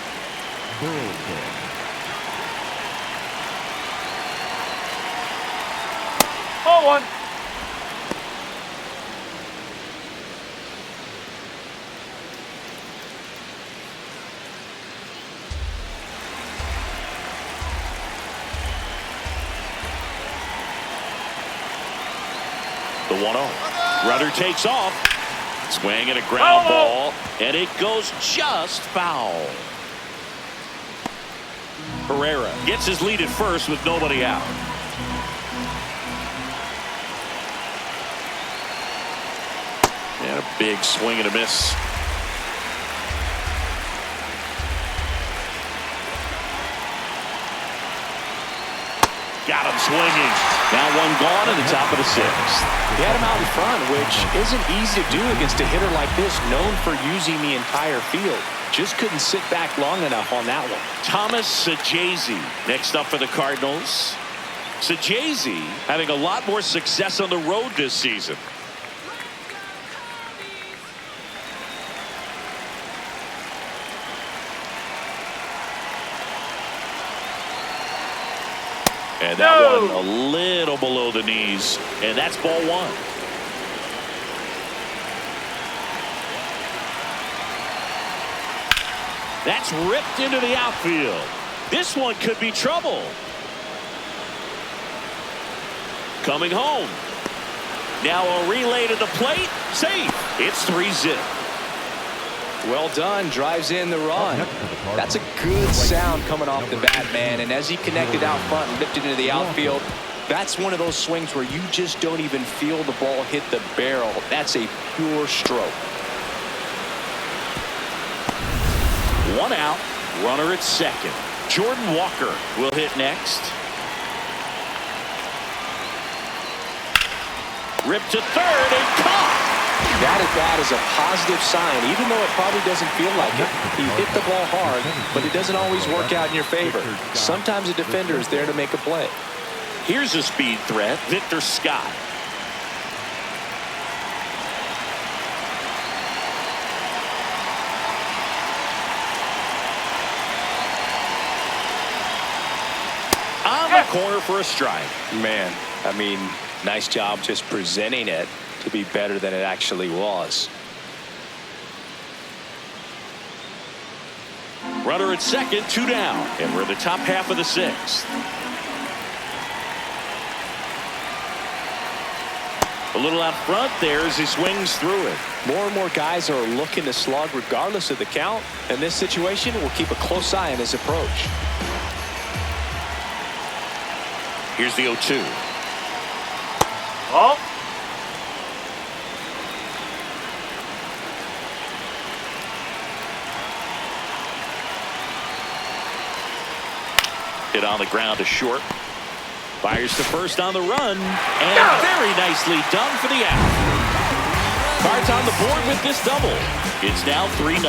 Speaker 5: Ball one.
Speaker 1: The 1-0. Runner takes off. Swing and a ground ball. And it goes just foul. Herrera gets his lead at first with nobody out. And a big swing and a miss. Got him swinging. Now one gone in the top of the 6th.
Speaker 2: He had him out in front, which isn't easy to do against a hitter like this, known for using the entire field. Just couldn't sit back long enough on that one.
Speaker 1: Thomas Saggese next up for the Cardinals. Saggese having a lot more success on the road this season. And that one a little below the knees. And that's ball 1. That's ripped into the outfield. This one could be trouble. Coming home. Now a relay to the plate. Safe. It's 3-zip.
Speaker 2: Well done. Drives in the run. That's a good sound coming off the bat, man. And as he connected out front and lifted into the outfield, that's one of those swings where you just don't even feel the ball hit the barrel. That's a pure stroke.
Speaker 1: 1 out. Runner at 2nd. Jordan Walker will hit next. Ripped to 3rd and caught.
Speaker 2: That at bat is a positive sign, even though it probably doesn't feel like it. He hit the ball hard, but it doesn't always work out in your favor. Sometimes a defender is there to make a play.
Speaker 1: Here's a speed threat, Victor Scott. On the corner for a strike.
Speaker 2: Man, I mean, nice job just presenting it to be better than it actually was.
Speaker 1: Runner at 2nd, 2 down, and we're in the top half of the 6th. A little out front there as he swings through it.
Speaker 2: More and more guys are looking to slug regardless of the count. In this situation, we'll keep a close eye on his approach.
Speaker 1: Here's the 0-2.
Speaker 5: Oh.
Speaker 1: Hit on the ground to short. Fires to first on the run. And very nicely done for the out. Cards on the board with this double. It's now 3-0.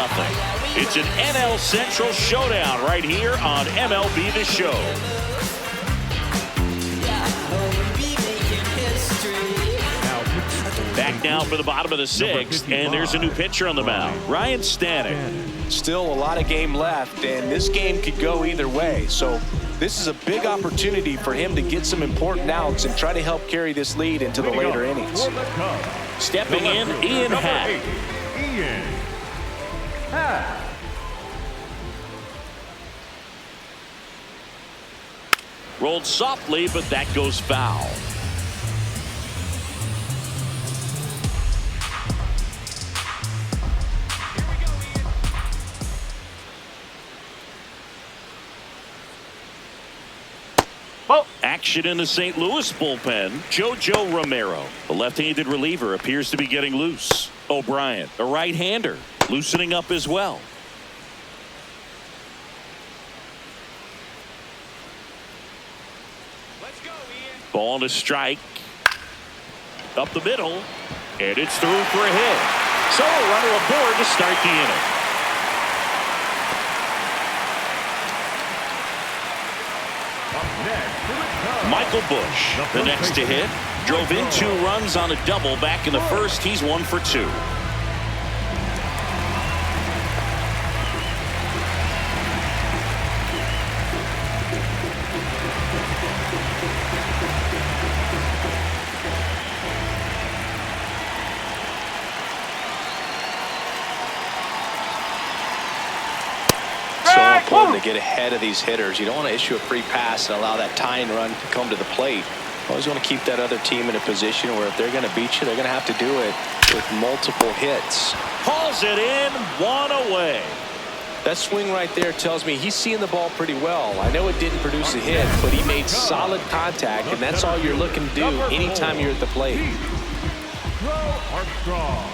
Speaker 1: It's an NL Central showdown right here on MLB The Show. Back now for the bottom of the 6th, and there's a new pitcher on the mound, Ryan Stanek.
Speaker 2: Still a lot of game left, and this game could go either way. So this is a big opportunity for him to get some important outs and try to help carry this lead into the later innings.
Speaker 1: Stepping in, Ian Happ. Rolled softly, but that goes foul. Action in the St. Louis bullpen. JoJo Romero, the left-handed reliever, appears to be getting loose. O'Brien, a right-hander, loosening up as well.
Speaker 2: Let's go, Ian.
Speaker 1: Ball to strike. Up the middle. And it's through for a hit. So a runner aboard to start the inning.
Speaker 4: Up next for the Cubs,
Speaker 1: Michael Busch, the next to hit. Drove in 2 runs on a double back in the first. He's 1 for 2.
Speaker 2: So important to get ahead of these hitters. You don't want to issue a free pass and allow that tying run to come to the plate. Always want to keep that other team in a position where if they're going to beat you, they're going to have to do it with multiple hits.
Speaker 1: Hauls it in, 1 away.
Speaker 2: That swing right there tells me he's seeing the ball pretty well. I know it didn't produce a hit, but he made solid contact, and that's all you're looking to do anytime you're at the plate.
Speaker 4: Armstrong.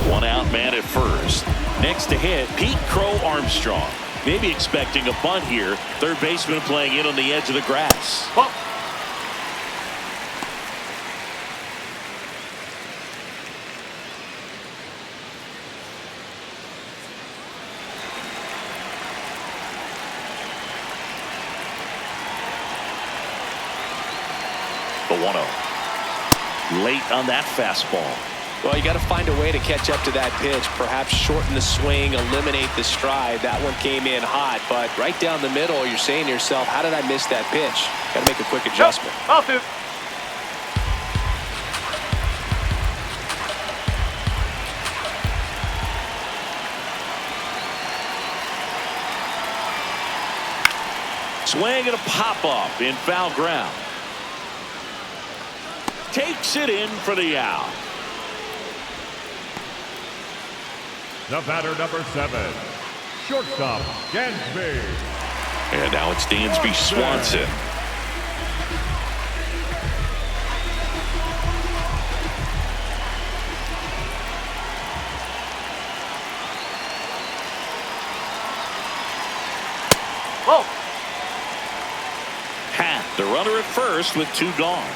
Speaker 1: 1 out, man at first. Next to hit, Pete Crow Armstrong. Maybe expecting a bunt here. Third baseman playing in on the edge of the grass.
Speaker 5: Oh.
Speaker 1: The 1-0. Late on that fastball.
Speaker 2: Well, you got to find a way to catch up to that pitch. Perhaps shorten the swing, eliminate the stride. That one came in hot, but right down the middle, you're saying to yourself, how did I miss that pitch? Got to make a quick adjustment.
Speaker 5: Ball 2.
Speaker 1: Swing and a pop-up in foul ground. Takes it in for the out.
Speaker 4: The batter, number 7, shortstop, Dansby.
Speaker 1: And now it's Dansby Swanson.
Speaker 5: Whoa.
Speaker 1: Hat, the runner at first with 2 gone.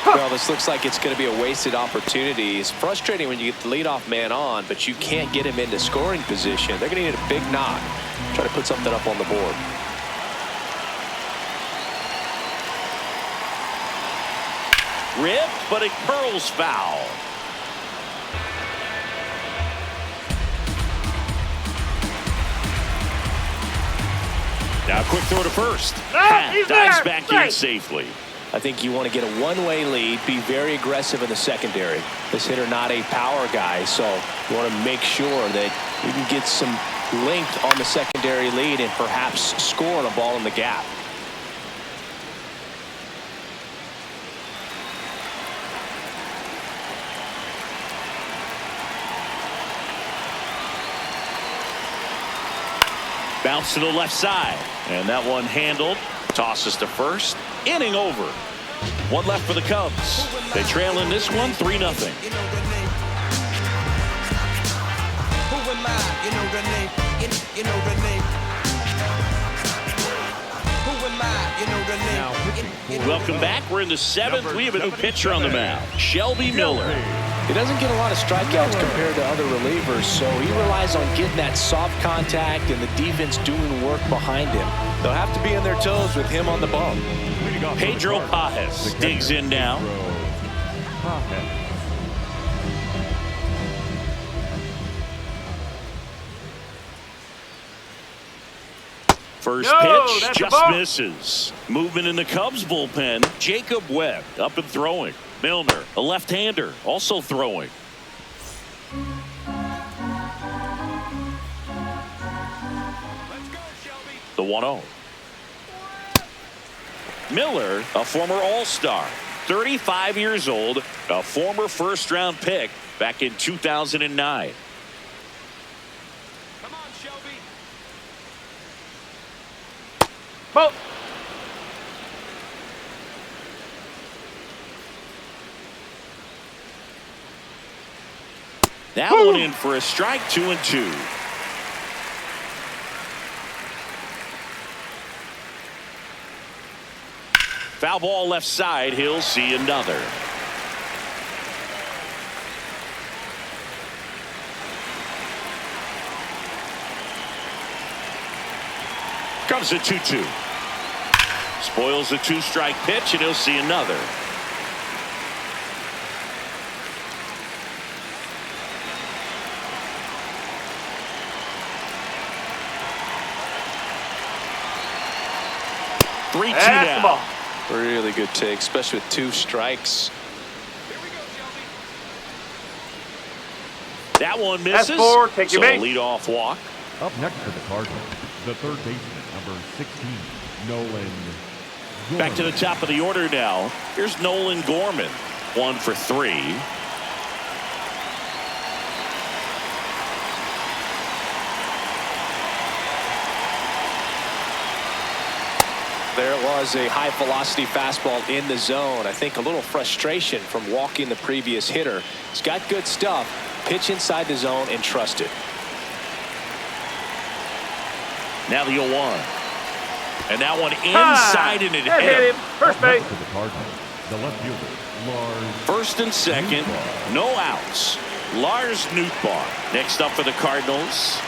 Speaker 2: Well, this looks like it's going to be a wasted opportunity. It's frustrating when you get the leadoff man on, but you can't get him into scoring position. They're going to need a big knock. Try to put something up on the board.
Speaker 1: Ripped, but it curls foul. Now a quick throw to first. Hat
Speaker 5: he's
Speaker 1: dives
Speaker 5: there.
Speaker 1: back
Speaker 5: Strike.
Speaker 1: in safely.
Speaker 2: I think you want to get a one-way lead, be very aggressive in the secondary. This hitter not a power guy, so you want to make sure that you can get some length on the secondary lead and perhaps score on a ball in the gap.
Speaker 1: Bounce to the left side, and that one handled. Tosses to first. Inning over. 1 left for the Cubs. They trail in this one 3-0. Welcome back. We're in the 7th. We have a new pitcher on the mound, Shelby Miller.
Speaker 2: He doesn't get a lot of strikeouts compared to other relievers, so he relies on getting that soft contact and the defense doing work behind him. They'll have to be on their toes with him on the bump.
Speaker 1: Pedro Pajes digs in now. First pitch
Speaker 5: that's a
Speaker 1: just
Speaker 5: ball.
Speaker 1: misses. Movement in the Cubs bullpen. Jacob Webb up and throwing. Milner, a left-hander, also throwing. The 1-0. Miller, a former All-Star, 35 years old, a former first-round pick back in 2009.
Speaker 6: Come on, Shelby.
Speaker 5: Ball.
Speaker 1: That one in for a strike, 2-2. Foul ball left side. He'll see another. comes the 2-2. Spoils the 2-strike pitch, and he'll see another.
Speaker 5: That's the ball.
Speaker 2: Really good take, especially with 2 strikes.
Speaker 1: That one misses.
Speaker 5: That's 4. Take your base.
Speaker 1: Lead-off walk.
Speaker 4: Up next for the Cardinals, the third baseman, number 16, Nolan Gorman.
Speaker 1: Back to the top of the order now. Here's Nolan Gorman, 1 for 3.
Speaker 2: There it was, a high velocity fastball in the zone. I think a little frustration from walking the previous hitter. He's got good stuff. Pitch inside the zone and trust it.
Speaker 1: Now the 0-1. And that one inside and it hit him.
Speaker 5: First base.
Speaker 4: To the Cardinals, the left fielder, Lars.
Speaker 1: First and second, no outs. Lars Nootbaar next up for the Cardinals.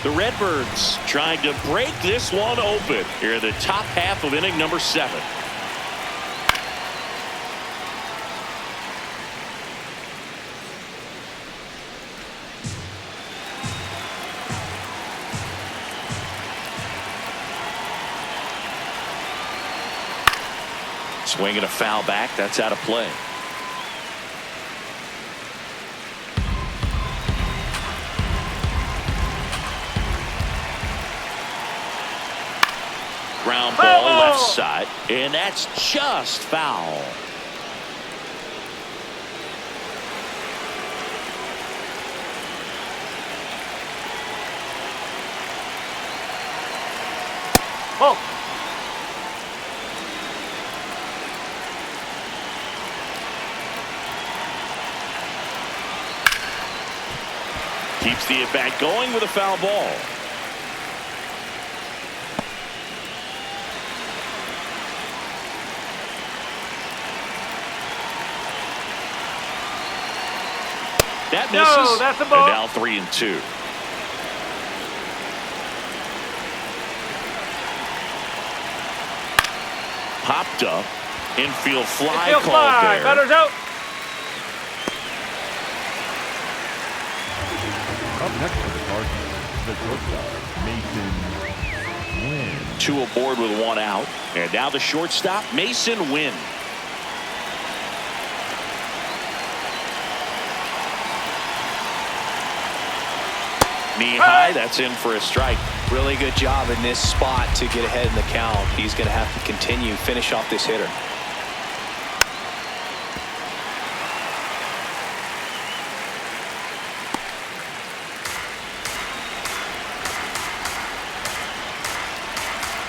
Speaker 1: The Redbirds trying to break this one open here in the top half of inning number 7. Swinging a foul back. That's out of play. Ground ball left side, and that's just foul.
Speaker 5: Ball.
Speaker 1: Keeps the at-bat going with a foul ball. That misses.
Speaker 5: No, that's a ball.
Speaker 1: And now 3-2. Popped up. Infield fly
Speaker 5: Infield
Speaker 1: called
Speaker 5: fly.
Speaker 1: there.
Speaker 5: Batter's out.
Speaker 4: Up next for the Cardinals, the shortstop, Mason Wynn.
Speaker 1: 2 aboard with 1 out. And now the shortstop, Mason Wynn. Knee high, that's in for a strike.
Speaker 2: Really good job in this spot to get ahead in the count. He's going to have to continue, finish off this hitter.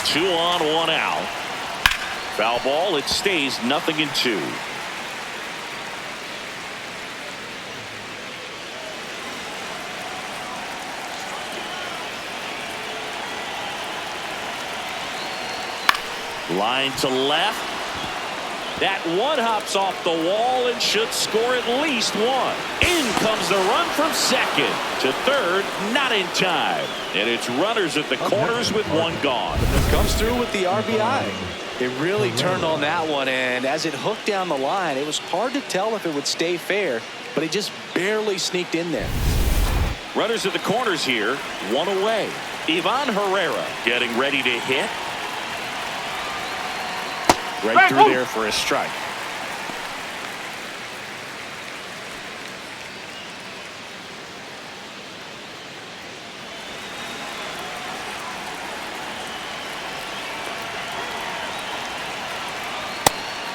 Speaker 1: Two on, 1 out. Foul ball, it stays 0-2. Line to left. That one hops off the wall and should score at least 1. In comes the run from second to third, not in time. And it's runners at the corners with 1 gone.
Speaker 2: Comes through with the RBI. It really turned on that one, and as it hooked down the line, it was hard to tell if it would stay fair, but it just barely sneaked in there.
Speaker 1: Runners at the corners here, 1 away. Ivan Herrera getting ready to hit. Right through there for a strike.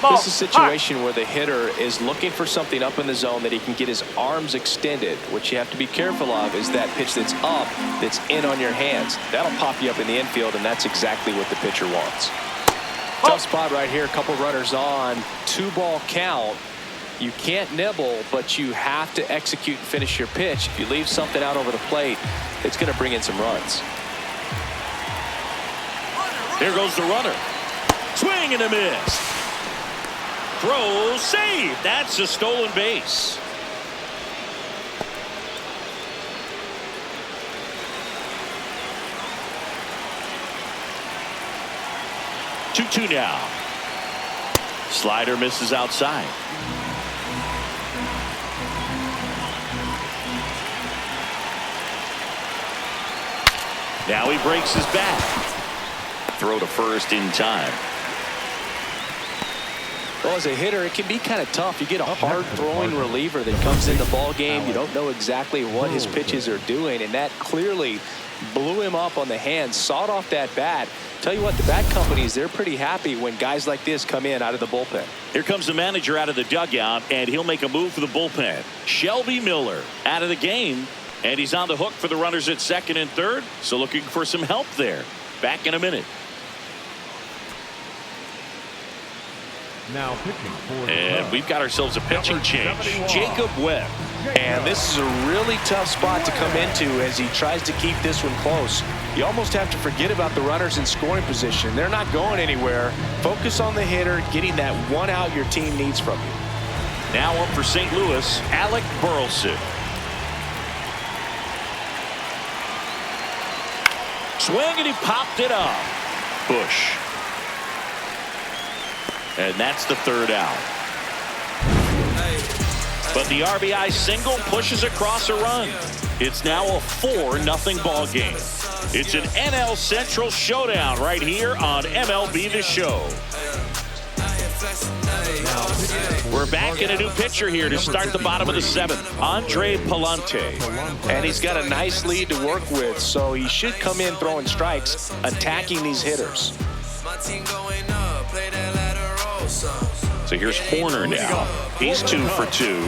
Speaker 2: This is a situation where the hitter is looking for something up in the zone that he can get his arms extended. What you have to be careful of is that pitch that's up, that's in on your hands. That'll pop you up in the infield, and that's exactly what the pitcher wants. Tough spot right here. A couple runners on. 2-ball count. You can't nibble, but you have to execute and finish your pitch. If you leave something out over the plate, it's going to bring in some runs.
Speaker 1: Here goes the runner. Swing and a miss. Throw, save. That's a stolen base. Two now. Slider misses outside. Now he breaks his back. Throw to first in time.
Speaker 2: Well, as a hitter, it can be kind of tough. You get a hard-throwing reliever that comes in the ball game. You don't know exactly what his pitches are doing, and that clearly blew him up on the hands, sawed off that bat. Tell you what, the bat companies, they're pretty happy when guys like this come in out of the bullpen.
Speaker 1: Here comes the manager out of the dugout, and he'll make a move for the bullpen. Shelby Miller out of the game, and he's on the hook for the runners at second and third, so looking for some help there. Back in a minute.
Speaker 4: Now pitching for the
Speaker 1: And
Speaker 4: Cubs,
Speaker 1: we've got ourselves a pitching change.
Speaker 4: 71.
Speaker 1: Jacob Webb.
Speaker 2: And this is a really tough spot to come into as he tries to keep this one close. You almost have to forget about the runners in scoring position. They're not going anywhere. Focus on the hitter, getting that one out your team needs from you.
Speaker 1: Now up for St. Louis, Alec Burleson. Swing and he popped it up. Bush. And that's the third out. But the RBI single pushes across a run. It's now a 4-0 ball game. It's an NL Central showdown right here on MLB The Show. We're back in a new pitcher here to start the bottom of the seventh. Andre Palante.
Speaker 2: And he's got a nice lead to work with, so he should come in throwing strikes, attacking these hitters.
Speaker 1: So here's Horner now. He's 2 for 2.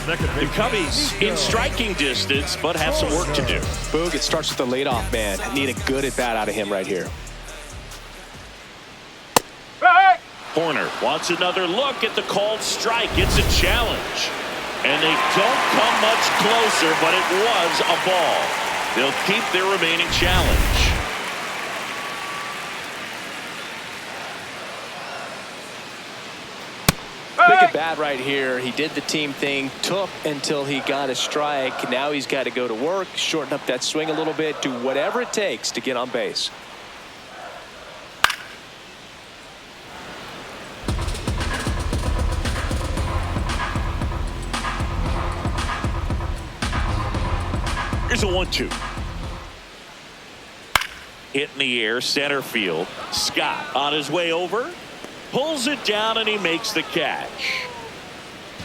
Speaker 1: The Cubbies in striking distance, but have some work to do.
Speaker 2: Boog, it starts with the leadoff man. Need a good at-bat out of him right here.
Speaker 1: Horner wants another look at the called strike. It's a challenge. And they don't come much closer, but it was a ball. They'll keep their remaining challenge.
Speaker 2: Big at bat right here. He did the team thing, took until he got a strike. Now he's got to go to work, shorten up that swing a little bit, do whatever it takes to get on base.
Speaker 1: Here's a 1-2. Hit in the air, center field. Scott on his way over. Pulls it down and he makes the catch.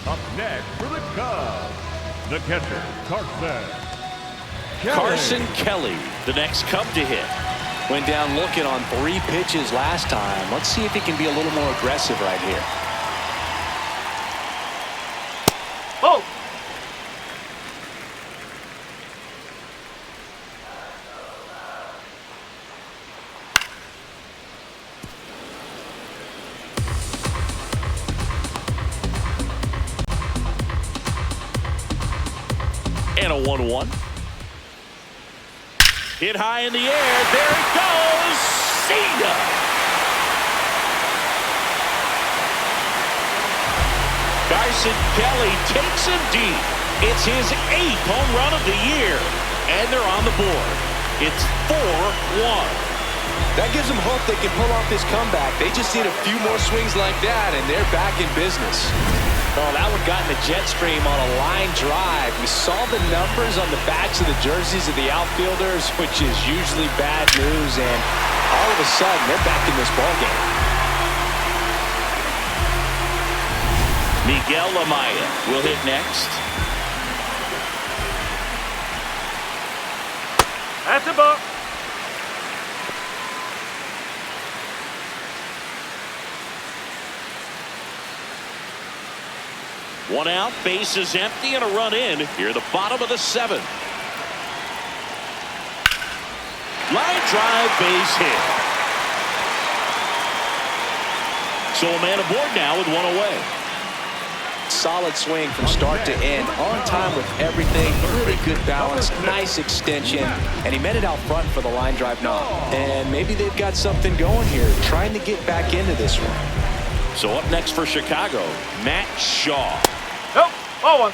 Speaker 4: Up next for the Cubs, the catcher,
Speaker 1: Carson Kelly, the next Cub to hit.
Speaker 2: Went down looking on 3 pitches last time. Let's see if he can be a little more aggressive right here.
Speaker 5: Oh!
Speaker 1: And a 1-1. Hit high in the air. There it goes. See ya. Carson Kelly takes him deep. It's his 8th home run of the year. And they're on the board. It's 4-1.
Speaker 2: That gives them hope they can pull off this comeback. They just need a few more swings like that, and they're back in business. Oh, that one got in the jet stream on a line drive. We saw the numbers on the backs of the jerseys of the outfielders, which is usually bad news, and all of a sudden, they're back in this ballgame.
Speaker 1: Miguel Amaya will hit next.
Speaker 5: That's a ball.
Speaker 1: One out, base is empty, and a run in here, the bottom of the 7th. Line drive, base hit. So a man aboard now with 1 away.
Speaker 2: solid swing from start to end. On time with everything. Really good balance. Nice extension. And he met it out front for the line drive knock. And maybe they've got something going here, trying to get back into this one.
Speaker 1: So up next for Chicago, Matt Shaw.
Speaker 5: Nope. Ball one.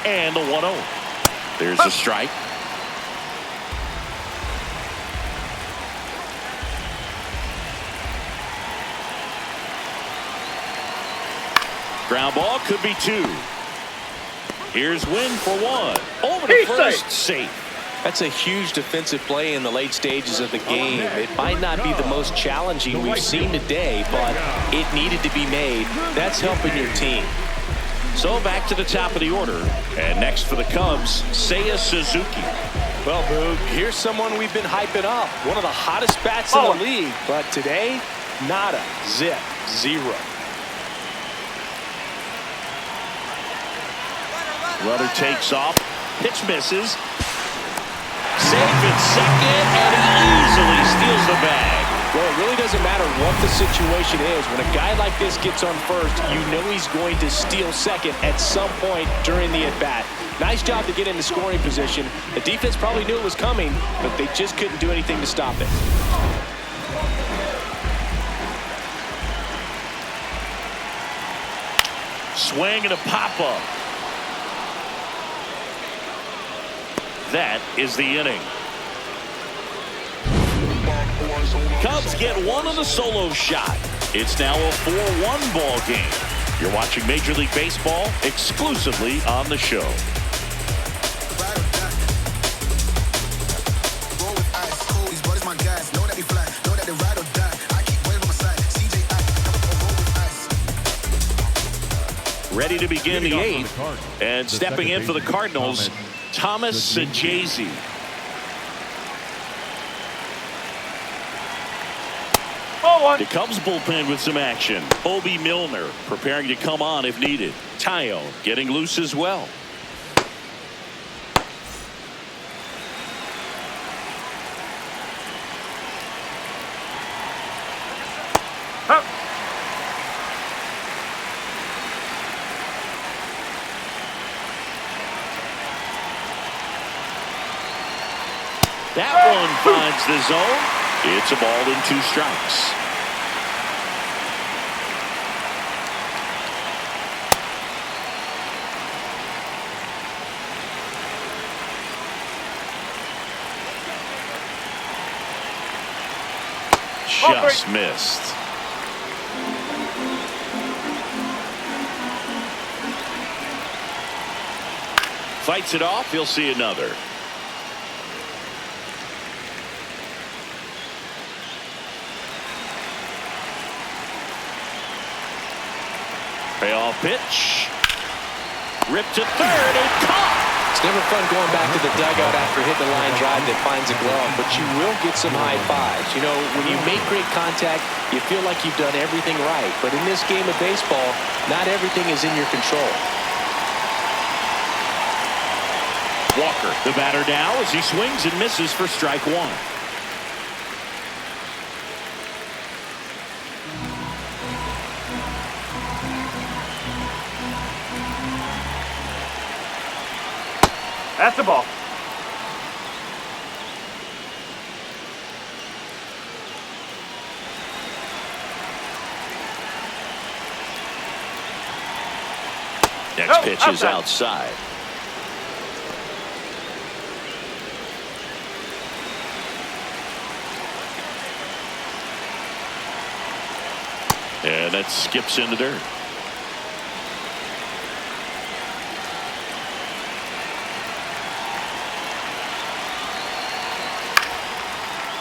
Speaker 1: And the 1-0. There's a strike. Ground ball could be 2. Here's Wynn for 1. Over to first, safe.
Speaker 2: That's a huge defensive play in the late stages of the game. It might not be the most challenging we've seen today, but it needed to be made. That's helping your team.
Speaker 1: So back to the top of the order. And next for the Cubs, Seiya Suzuki.
Speaker 2: Well, Boog, here's someone we've been hyping up. One of the hottest bats in the league. But today, nada, zip, 0.
Speaker 1: Runner takes off. Pitch misses. Safe at second, and he easily steals the bag.
Speaker 2: Well, it really doesn't matter what the situation is. When a guy like this gets on first, you know he's going to steal second at some point during the at-bat. Nice job to get into scoring position. The defense probably knew it was coming, but they just couldn't do anything to stop it.
Speaker 1: Swing and a pop-up. That is the inning. Cubs get one on the solo shot. It's now a 4-1 ball game. You're watching Major League Baseball exclusively on the show. Ready to begin the 8th, and stepping in for the Cardinals, Thomas Sajazi. The Cubs bullpen with some action. Obi Milner preparing to come on if needed. Tayo getting loose as well. That one finds the zone. It's a ball and 2 strikes. Just missed. Fights it off. He'll see another. Payoff pitch. Ripped to third and caught.
Speaker 2: It's never fun going back to the dugout after hitting a line drive that finds a glove, but you will get some high fives. You know, when you make great contact, you feel like you've done everything right. But in this game of baseball, not everything is in your control.
Speaker 1: Walker, the batter now, as he swings and misses for strike 1.
Speaker 5: That's the ball.
Speaker 1: Next pitch is outside. And that skips into dirt.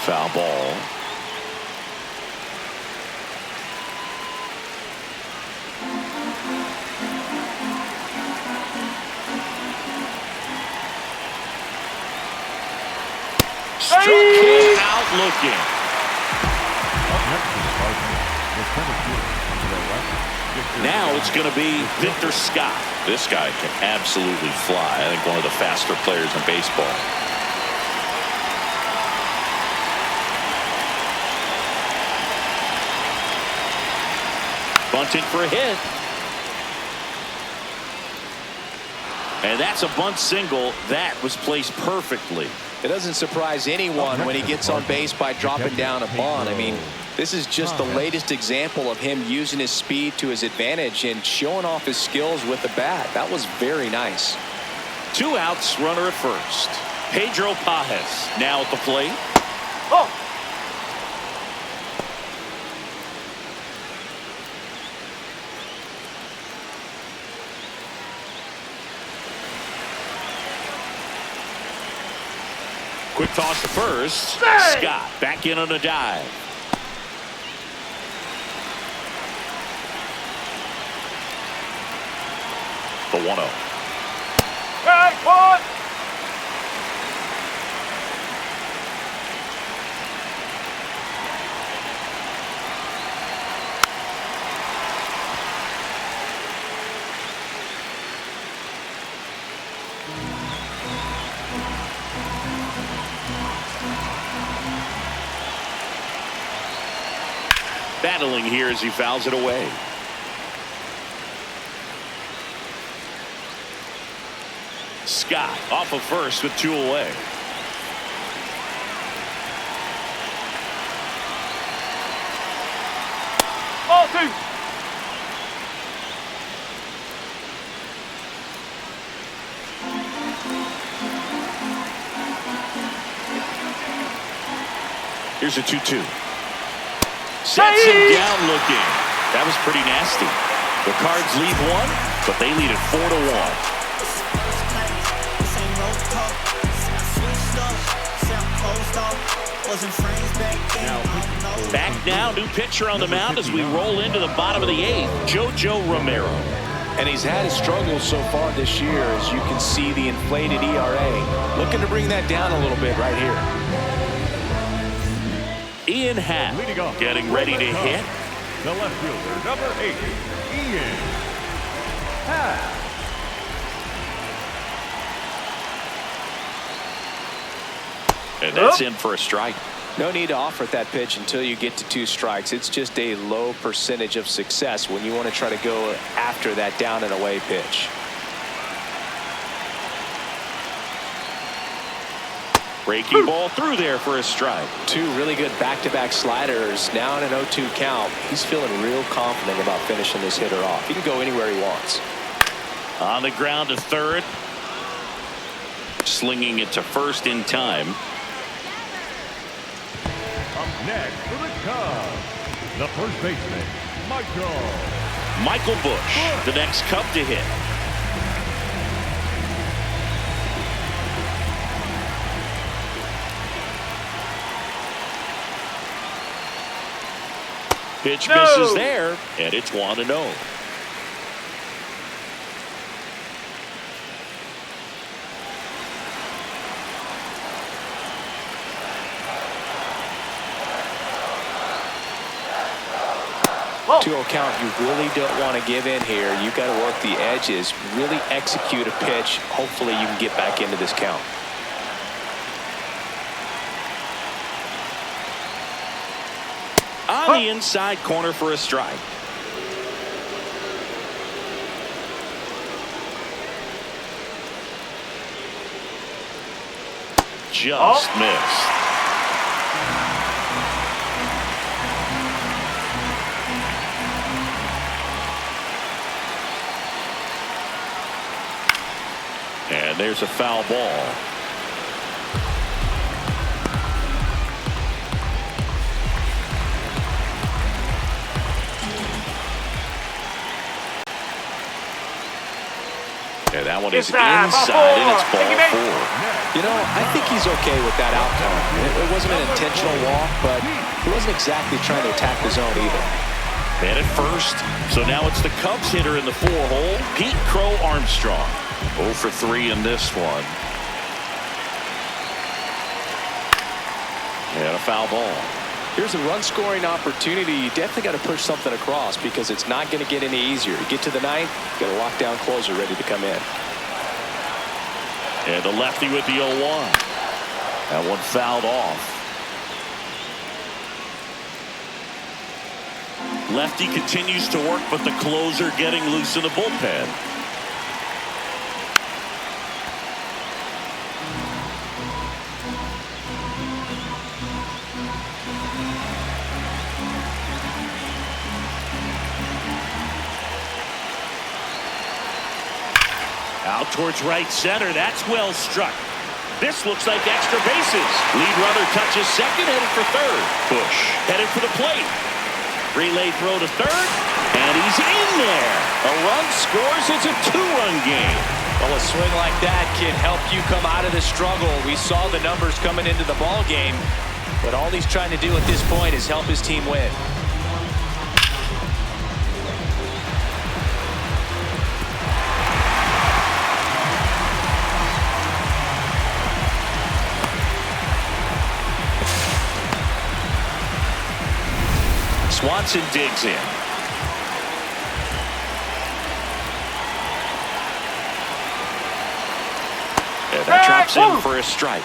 Speaker 1: Foul ball. Struck him out looking.
Speaker 4: Up next is the Cardinals. Lieutenant Fielder to their left.
Speaker 1: Now it's going to be Victor Scott.
Speaker 9: This guy can absolutely fly. I think one of the faster players in baseball.
Speaker 1: Bunting for a hit. And that's a bunt single. That was placed perfectly.
Speaker 2: It doesn't surprise anyone when he gets on base by dropping down a bunt. I mean, this is just the latest example of him using his speed to his advantage and showing off his skills with the bat. That was very nice.
Speaker 1: 2 outs, runner at first. Pedro Pajes now at the plate.
Speaker 5: Oh!
Speaker 1: Quick toss to first.
Speaker 5: Hey!
Speaker 1: Scott back in on a dive.
Speaker 9: The 1-0.
Speaker 5: Hey, one!
Speaker 1: Battling here as he fouls it away. Scott off of first with 2 away.
Speaker 5: Ball 2.
Speaker 1: Here's a 2-2. Sets him down looking. That was pretty nasty. The Cards lead 1, but they lead it 4-1. Back now, new pitcher on the mound as we roll into the bottom of the 8th, JoJo Romero.
Speaker 2: And he's had his struggles so far this year, as you can see the inflated ERA. Looking to bring that down a little bit right here.
Speaker 1: Ian Happ getting ready to hit.
Speaker 4: The left fielder, number 8, Ian Happ.
Speaker 9: And that's in for a strike.
Speaker 2: No need to offer that pitch until you get to 2 strikes. It's just a low percentage of success when you want to try to go after that down and away pitch.
Speaker 1: Breaking ball through there for a strike.
Speaker 2: 2 really good back-to-back sliders. Now in an 0-2 count. He's feeling real confident about finishing this hitter off. He can go anywhere he wants.
Speaker 1: On the ground to third. Slinging it to first in time.
Speaker 4: Up next for the Cubs, the first baseman,
Speaker 1: Michael Busch, the next Cub to hit. Pitch misses there, and it's 1-0.
Speaker 2: Whoa. 2-0 count. You really don't want to give in here. You've got to work the edges, really execute a pitch. Hopefully you can get back into this count.
Speaker 1: On the inside corner for a strike. Just missed. And there's a foul ball. And that one is inside, and it's ball 4.
Speaker 2: You know, I think he's okay with that outcome. It wasn't an intentional walk, but he wasn't exactly trying to attack the zone either.
Speaker 1: Man at first. So now it's the Cubs hitter in the 4-hole, Pete Crow Armstrong. 0 for 3 in this one. And a foul ball.
Speaker 2: Here's a run-scoring opportunity. You definitely got to push something across because it's not going to get any easier. You get to the ninth, you got a lockdown closer ready to come in.
Speaker 1: And the lefty with the 0-1. That one fouled off. Lefty continues to work, but the closer getting loose in the bullpen. Out towards right center. That's well struck. This looks like extra bases. Lead runner touches second, headed for third. Bush headed for the plate. Relay throw to third, and he's in there. A run scores. It's a 2-run game.
Speaker 2: Well, a swing like that can help you come out of the struggle. We saw the numbers coming into the ball game, but all he's trying to do at this point is help his team win.
Speaker 1: Swanson digs in. And that drops in for a strike.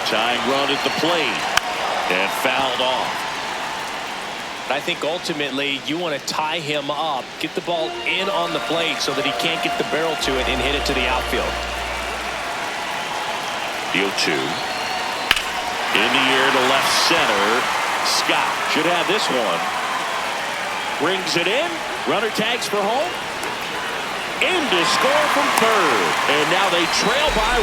Speaker 1: Tying run at the plate and fouled off.
Speaker 2: I think ultimately you want to tie him up, get the ball in on the plate so that he can't get the barrel to it and hit it to the outfield.
Speaker 1: The 0-2. In the air to left center. Scott should have this one. Brings it in. Runner tags for home. In to score from third. And now they trail by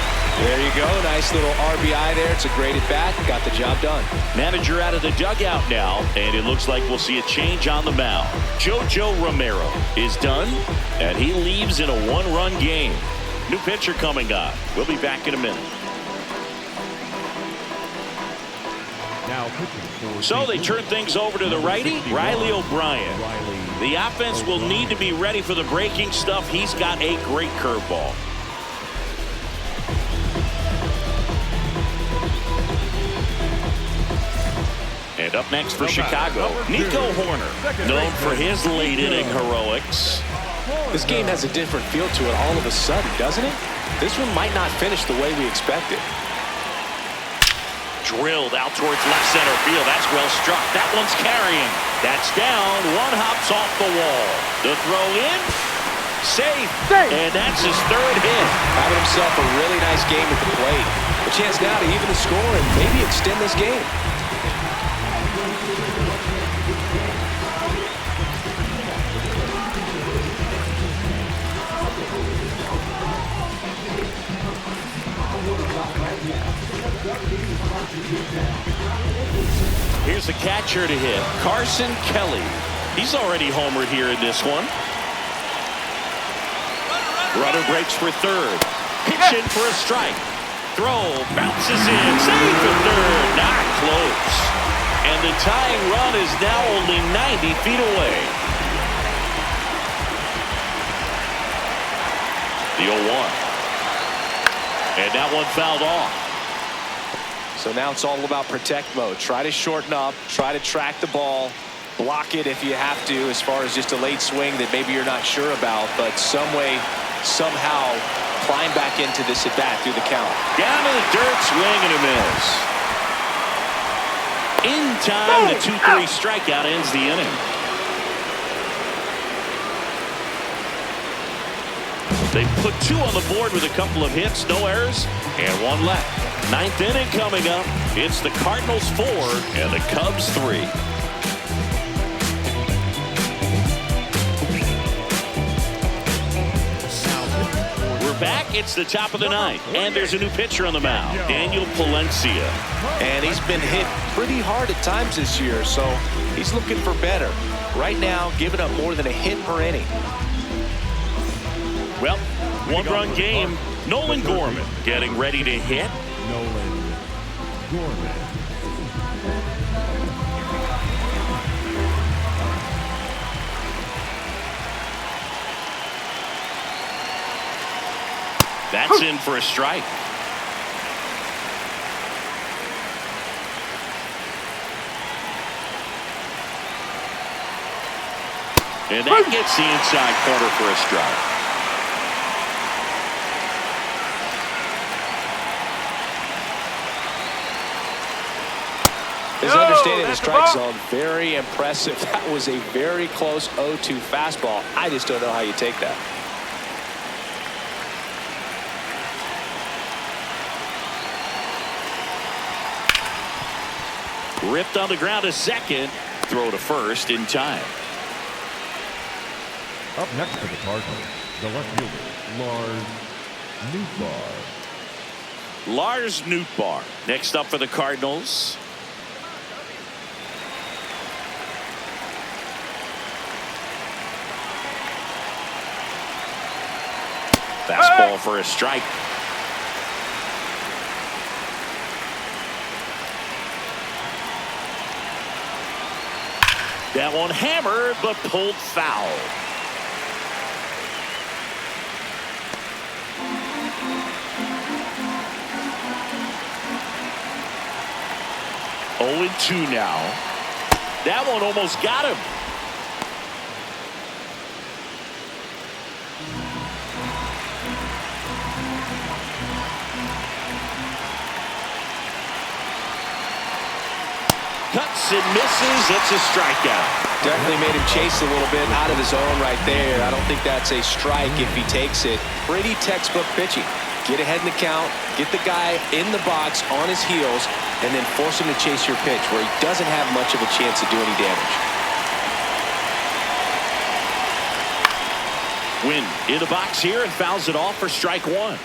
Speaker 1: 1.
Speaker 2: There you go. Nice little RBI there. It's a great at-bat. Got the job done.
Speaker 1: Manager out of the dugout now, and it looks like we'll see a change on the mound. JoJo Romero is done, and he leaves in a 1-run game. New pitcher coming on. We'll be back in a minute.
Speaker 4: Now pitching for
Speaker 1: So they turn things over to the righty, Riley O'Brien. The offense will need to be ready for the breaking stuff. He's got a great curveball. And up next for Chicago, Nico Horner, known for his late inning heroics.
Speaker 2: This game has a different feel to it all of a sudden, doesn't it? This one might not finish the way we expected.
Speaker 1: Drilled out towards left center field. That's well struck. That one's carrying. That's down. One hops off the wall. The throw in. Safe. And that's his third hit.
Speaker 2: Having himself a really nice game at the plate. A chance now to even the score and maybe extend this game.
Speaker 1: Here's the catcher to hit, Carson Kelly. He's already homered here in this one. Runner breaks for third. Pitch in for a strike. Throw bounces in. Save for third. Not close. And the tying run is now only 90 feet away. The 0-1. And that one fouled off.
Speaker 2: So now it's all about protect mode. Try to shorten up, try to track the ball, block it if you have to, as far as just a late swing that maybe you're not sure about, but some way, somehow climb back into this at bat through the count.
Speaker 1: Down to the dirt, swing and a miss. In time, the 2-3 strikeout ends the inning. They put 2 on the board with a couple of hits, no errors, and 1 left. 9th inning coming up. It's the Cardinals 4 and the Cubs 3. We're back. It's the top of the 9th, and there's a new pitcher on the mound, Daniel Palencia.
Speaker 2: And he's been hit pretty hard at times this year, so he's looking for better. Right now, giving up more than a hit per inning.
Speaker 1: Well, 1-run game. Nolan Gorman getting ready to hit.
Speaker 4: Nolan Gorman.
Speaker 1: That's in for a strike. And that gets the inside corner for a strike.
Speaker 2: His understanding of the strike zone, very impressive. That was a very close 0-2 fastball. I just don't know how you take that.
Speaker 1: Ripped on the ground to second. Throw to first in time.
Speaker 4: Up next for the Cardinals, the left fielder, Lars Nootbaar.
Speaker 1: Lars Nootbaar next up for the Cardinals. Fastball for a strike. That one hammered but pulled foul. Oh, 2 now. That one almost got him. Cuts and misses. It's a strikeout.
Speaker 2: Definitely made him chase a little bit out of his zone right there. I don't think that's a strike if he takes it. Pretty textbook pitching. Get ahead in the count, get the guy in the box on his heels, and then force him to chase your pitch where he doesn't have much of a chance to do any damage.
Speaker 1: Win in the box here and fouls it off for strike 1.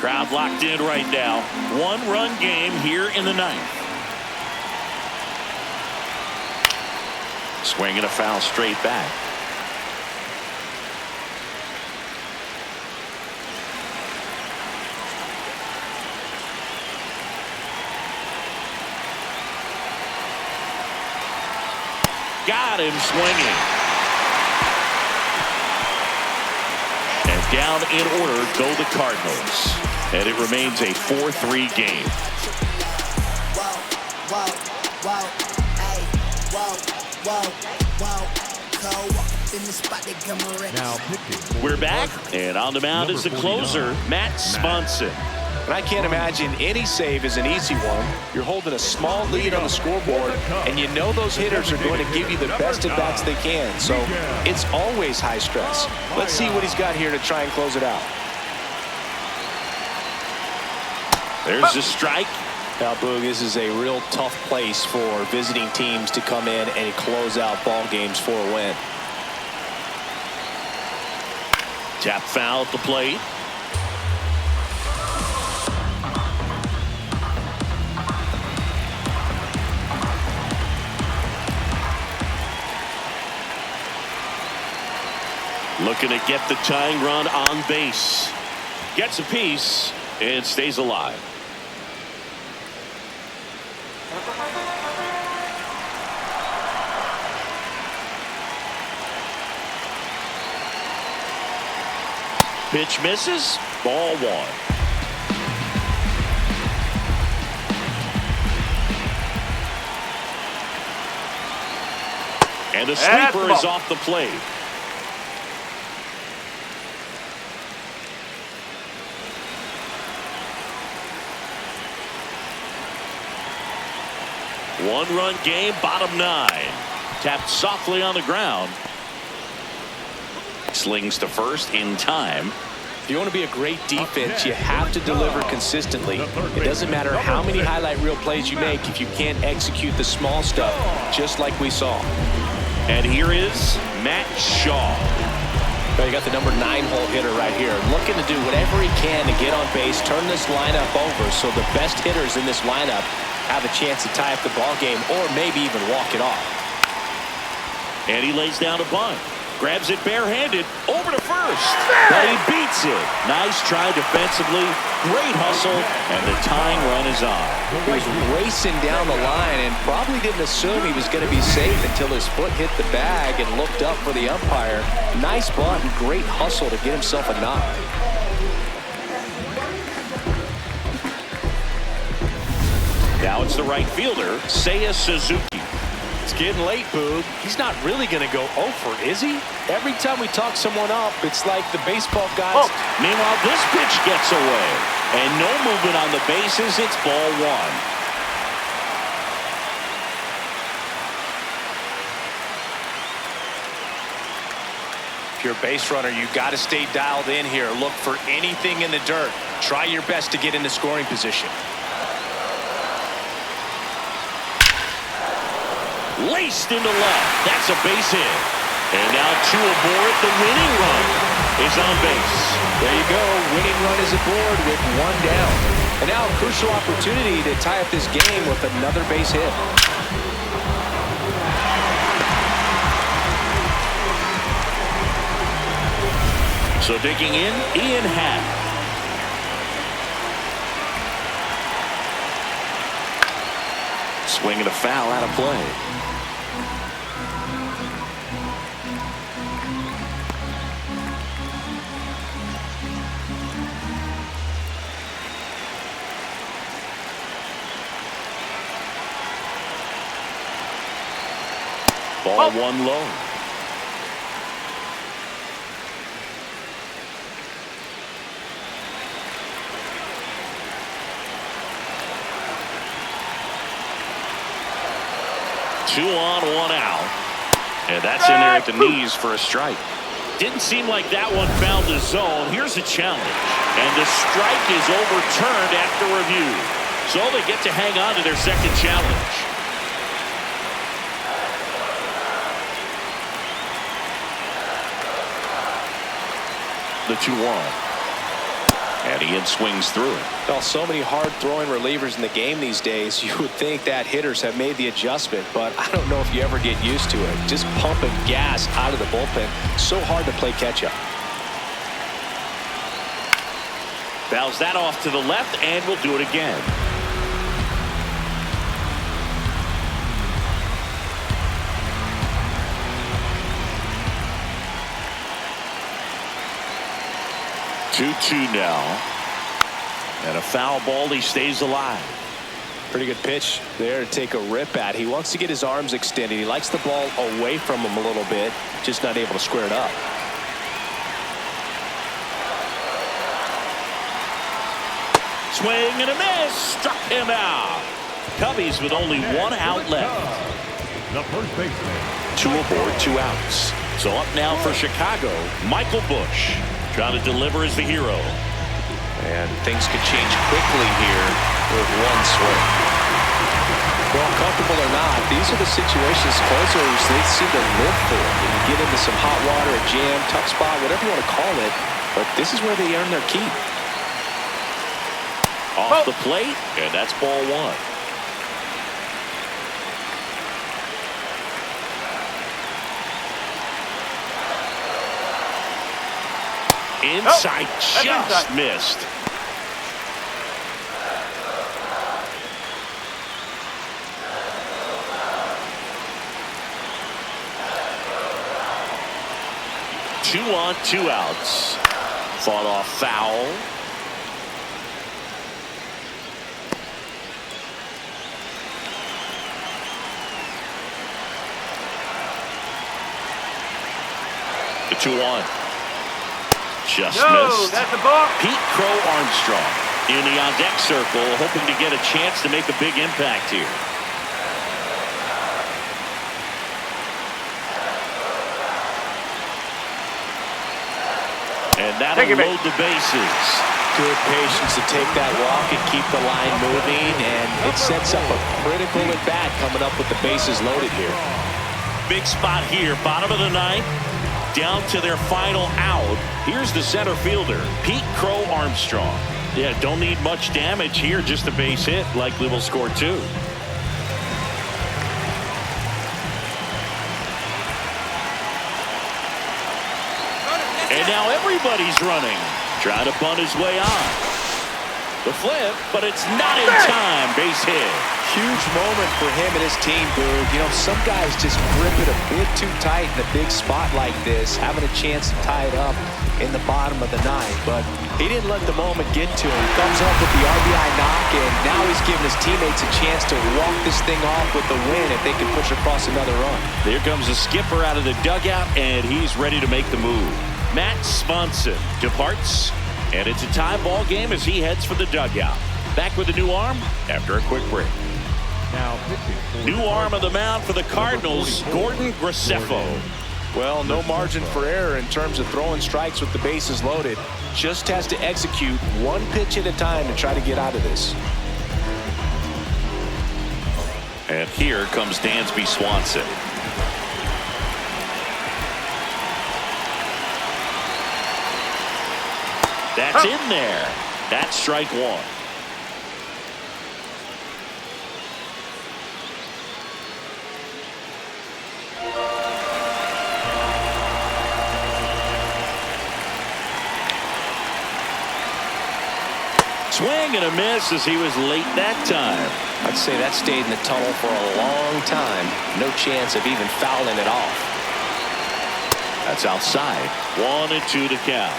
Speaker 1: Crowd locked in right now. 1-run game here in the 9th. Swinging a foul straight back. Got him swinging. And down in order go the Cardinals. And it remains a 4-3 game.
Speaker 4: Now
Speaker 1: we're back, and on the mound is the closer, Matt Swanson.
Speaker 2: And I can't imagine any save is an easy one. You're holding a small lead on the scoreboard, and you know those hitters are going to give you the best at-bats they can. So it's always high stress. Let's see what he's got here to try and close it out.
Speaker 1: There's a strike.
Speaker 2: Now, Boog, this is a real tough place for visiting teams to come in and close out ball games for a win.
Speaker 1: Tap foul at the plate. Looking to get the tying run on base. Gets a piece and stays alive. Pitch misses. Ball 1. And the sweeper is off the plate. One-run game, bottom 9. Tapped softly on the ground. Slings to first in time.
Speaker 2: If you want to be a great defense, you have to deliver consistently. It doesn't matter how many highlight reel plays you make if you can't execute the small stuff, just like we saw.
Speaker 1: And here is Matt Shaw.
Speaker 2: Well, you got the number 9 hole hitter right here, looking to do whatever he can to get on base, turn this lineup over so the best hitters in this lineup have a chance to tie up the ball game or maybe even walk it off.
Speaker 1: And he lays down a bunt. Grabs it barehanded. Over to first. But he beats it. Nice try defensively. Great hustle. And the tying run is on.
Speaker 2: He was racing down the line and probably didn't assume he was going to be safe until his foot hit the bag and looked up for the umpire. Nice bunt and great hustle to get himself a knock.
Speaker 1: Now it's the right fielder, Seiya Suzuki.
Speaker 2: It's getting late, Boog. He's not really going to go over, is he? Every time we talk someone up, it's like the baseball gods.
Speaker 1: Meanwhile, this pitch gets away. And no movement on the bases. It's ball one.
Speaker 2: If you're a base runner, you got to stay dialed in here. Look for anything in the dirt. Try your best to get into scoring position.
Speaker 1: Laced into left. That's a base hit. And now two aboard. The winning run is on base.
Speaker 2: There you go. Winning run is aboard with one down. And now a crucial opportunity to tie up this game with another base hit.
Speaker 1: So digging in, Ian Happ. Swinging a foul out of play. Ball one low. Two on, one out. And that's in there at the knees for a strike. Didn't seem like that one found the zone. Here's a challenge. And the strike is overturned after review. So they get to hang on to their second challenge. The 2-1. And Ian swings through it.
Speaker 2: Well, so many hard-throwing relievers in the game these days, you would think that hitters have made the adjustment, but I don't know if you ever get used to it. Just pumping gas out of the bullpen. So hard to play catch-up.
Speaker 1: Fouls that off to the left, and we'll do it again. Two now. And a foul ball. He stays alive.
Speaker 2: Pretty good pitch there to take a rip at. He wants to get his arms extended. He likes the ball away from him a little bit. Just not able to square it up.
Speaker 1: Swing and a miss. Struck him out. Cubbies with only one out left.
Speaker 4: The first baseman.
Speaker 1: Two aboard, two outs. So up now for Chicago, Michael Busch. Trying to deliver as the hero.
Speaker 2: And things could change quickly here with one swing. Well, comfortable or not, these are the situations closers they seem to live for. You get into some hot water, a jam, tough spot, whatever you want to call it, but this is where they earn their keep.
Speaker 1: Off the plate, and that's ball one. Inside, just missed. Two on, two outs. Fought off foul. The 2-1. Just missed.
Speaker 5: That's a ball.
Speaker 1: Pete Crow Armstrong in the on-deck circle, hoping to get a chance to make a big impact here. And that'll load the bases.
Speaker 2: Good patience to take that walk and keep the line moving, and it sets up a critical at-bat coming up with the bases loaded here.
Speaker 1: Big spot here, bottom of the ninth. Down to their final out. Here's the center fielder, Pete Crow Armstrong. Yeah, don't need much damage here, just a base hit. Likely will score two. now everybody's running. Trying to bunt his way on. The flip, but it's not in time. Base hit.
Speaker 2: Huge moment for him and his team, Boog. You know, some guys just grip it a bit too tight in a big spot like this, having a chance to tie it up in the bottom of the ninth. But he didn't let the moment get to him. Comes up with the RBI knock, and now he's giving his teammates a chance to walk this thing off with the win if they can push across another run.
Speaker 1: Here comes the skipper out of the dugout, and he's ready to make the move. Matt Swanson departs, and it's a tie ball game as he heads for the dugout. Back with a new arm after a quick break.
Speaker 4: Now pitching.
Speaker 1: New arm of the mound for the Cardinals, Gordon Graceffo.
Speaker 2: Well, no margin for error in terms of throwing strikes with the bases loaded. Just has to execute one pitch at a time to try to get out of this.
Speaker 1: And here comes Dansby Swanson. That's in there. That's strike one. Swing and a miss as he was late that time.
Speaker 2: I'd say that stayed in the tunnel for a long time. No chance of even fouling it off.
Speaker 1: That's outside. 1-2 to count.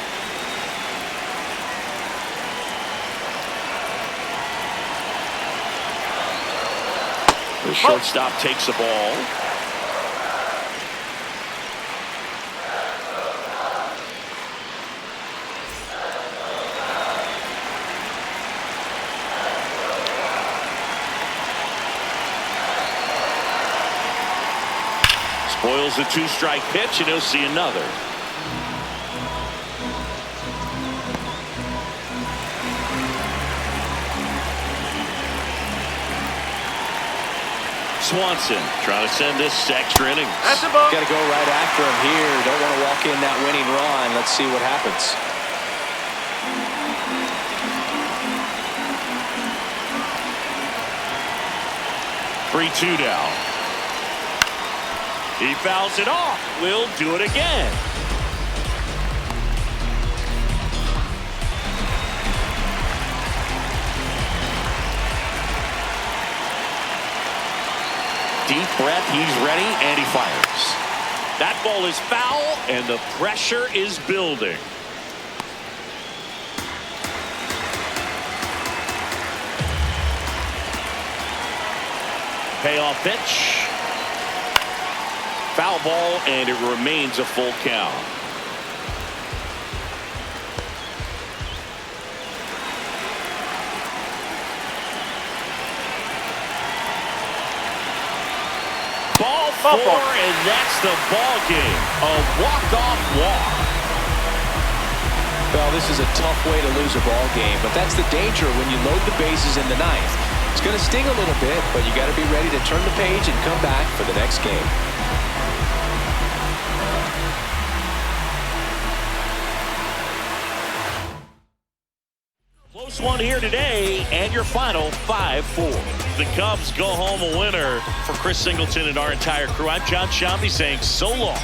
Speaker 1: The shortstop takes the ball. Spoils the two-strike pitch, and he'll see another. Swanson trying to send this extra innings.
Speaker 5: That's the ball.
Speaker 2: Got to go right after him here. Don't want to walk in that winning run. Let's see what happens.
Speaker 1: 3-2 now. He fouls it off. Will do it again. Deep breath, he's ready, and he fires. That ball is foul, and the pressure is building. Payoff pitch. Foul ball, and it remains a full count. Ball four, and that's the ball game. A walk-off walk.
Speaker 2: Well, this is a tough way to lose a ball game, but that's the danger when you load the bases in the ninth. It's going to sting a little bit, but you got to be ready to turn the page and come back for the next game.
Speaker 1: Close one here today, and your final 5-4. The Cubs go home a winner. For Chris Singleton and our entire crew, I'm John Shambi saying so long.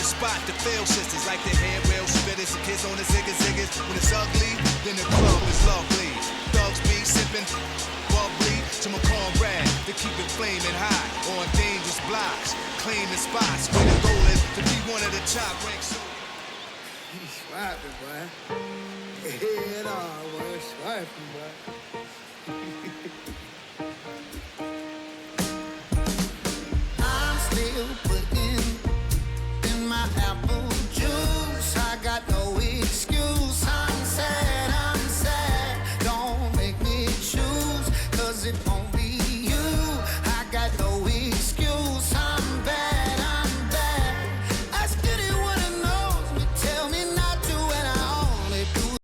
Speaker 7: Spot the fail sisters like the head rail spitters, the kids on the ziggas. When it's ugly, then the club is lovely. Thugs be sipping bubbly to my comrade to keep it flaming high on dangerous blocks, claiming spots where the goal is to be one of the top ranks.
Speaker 3: He's swiping, boy. Head on, boy. Swiping, boy.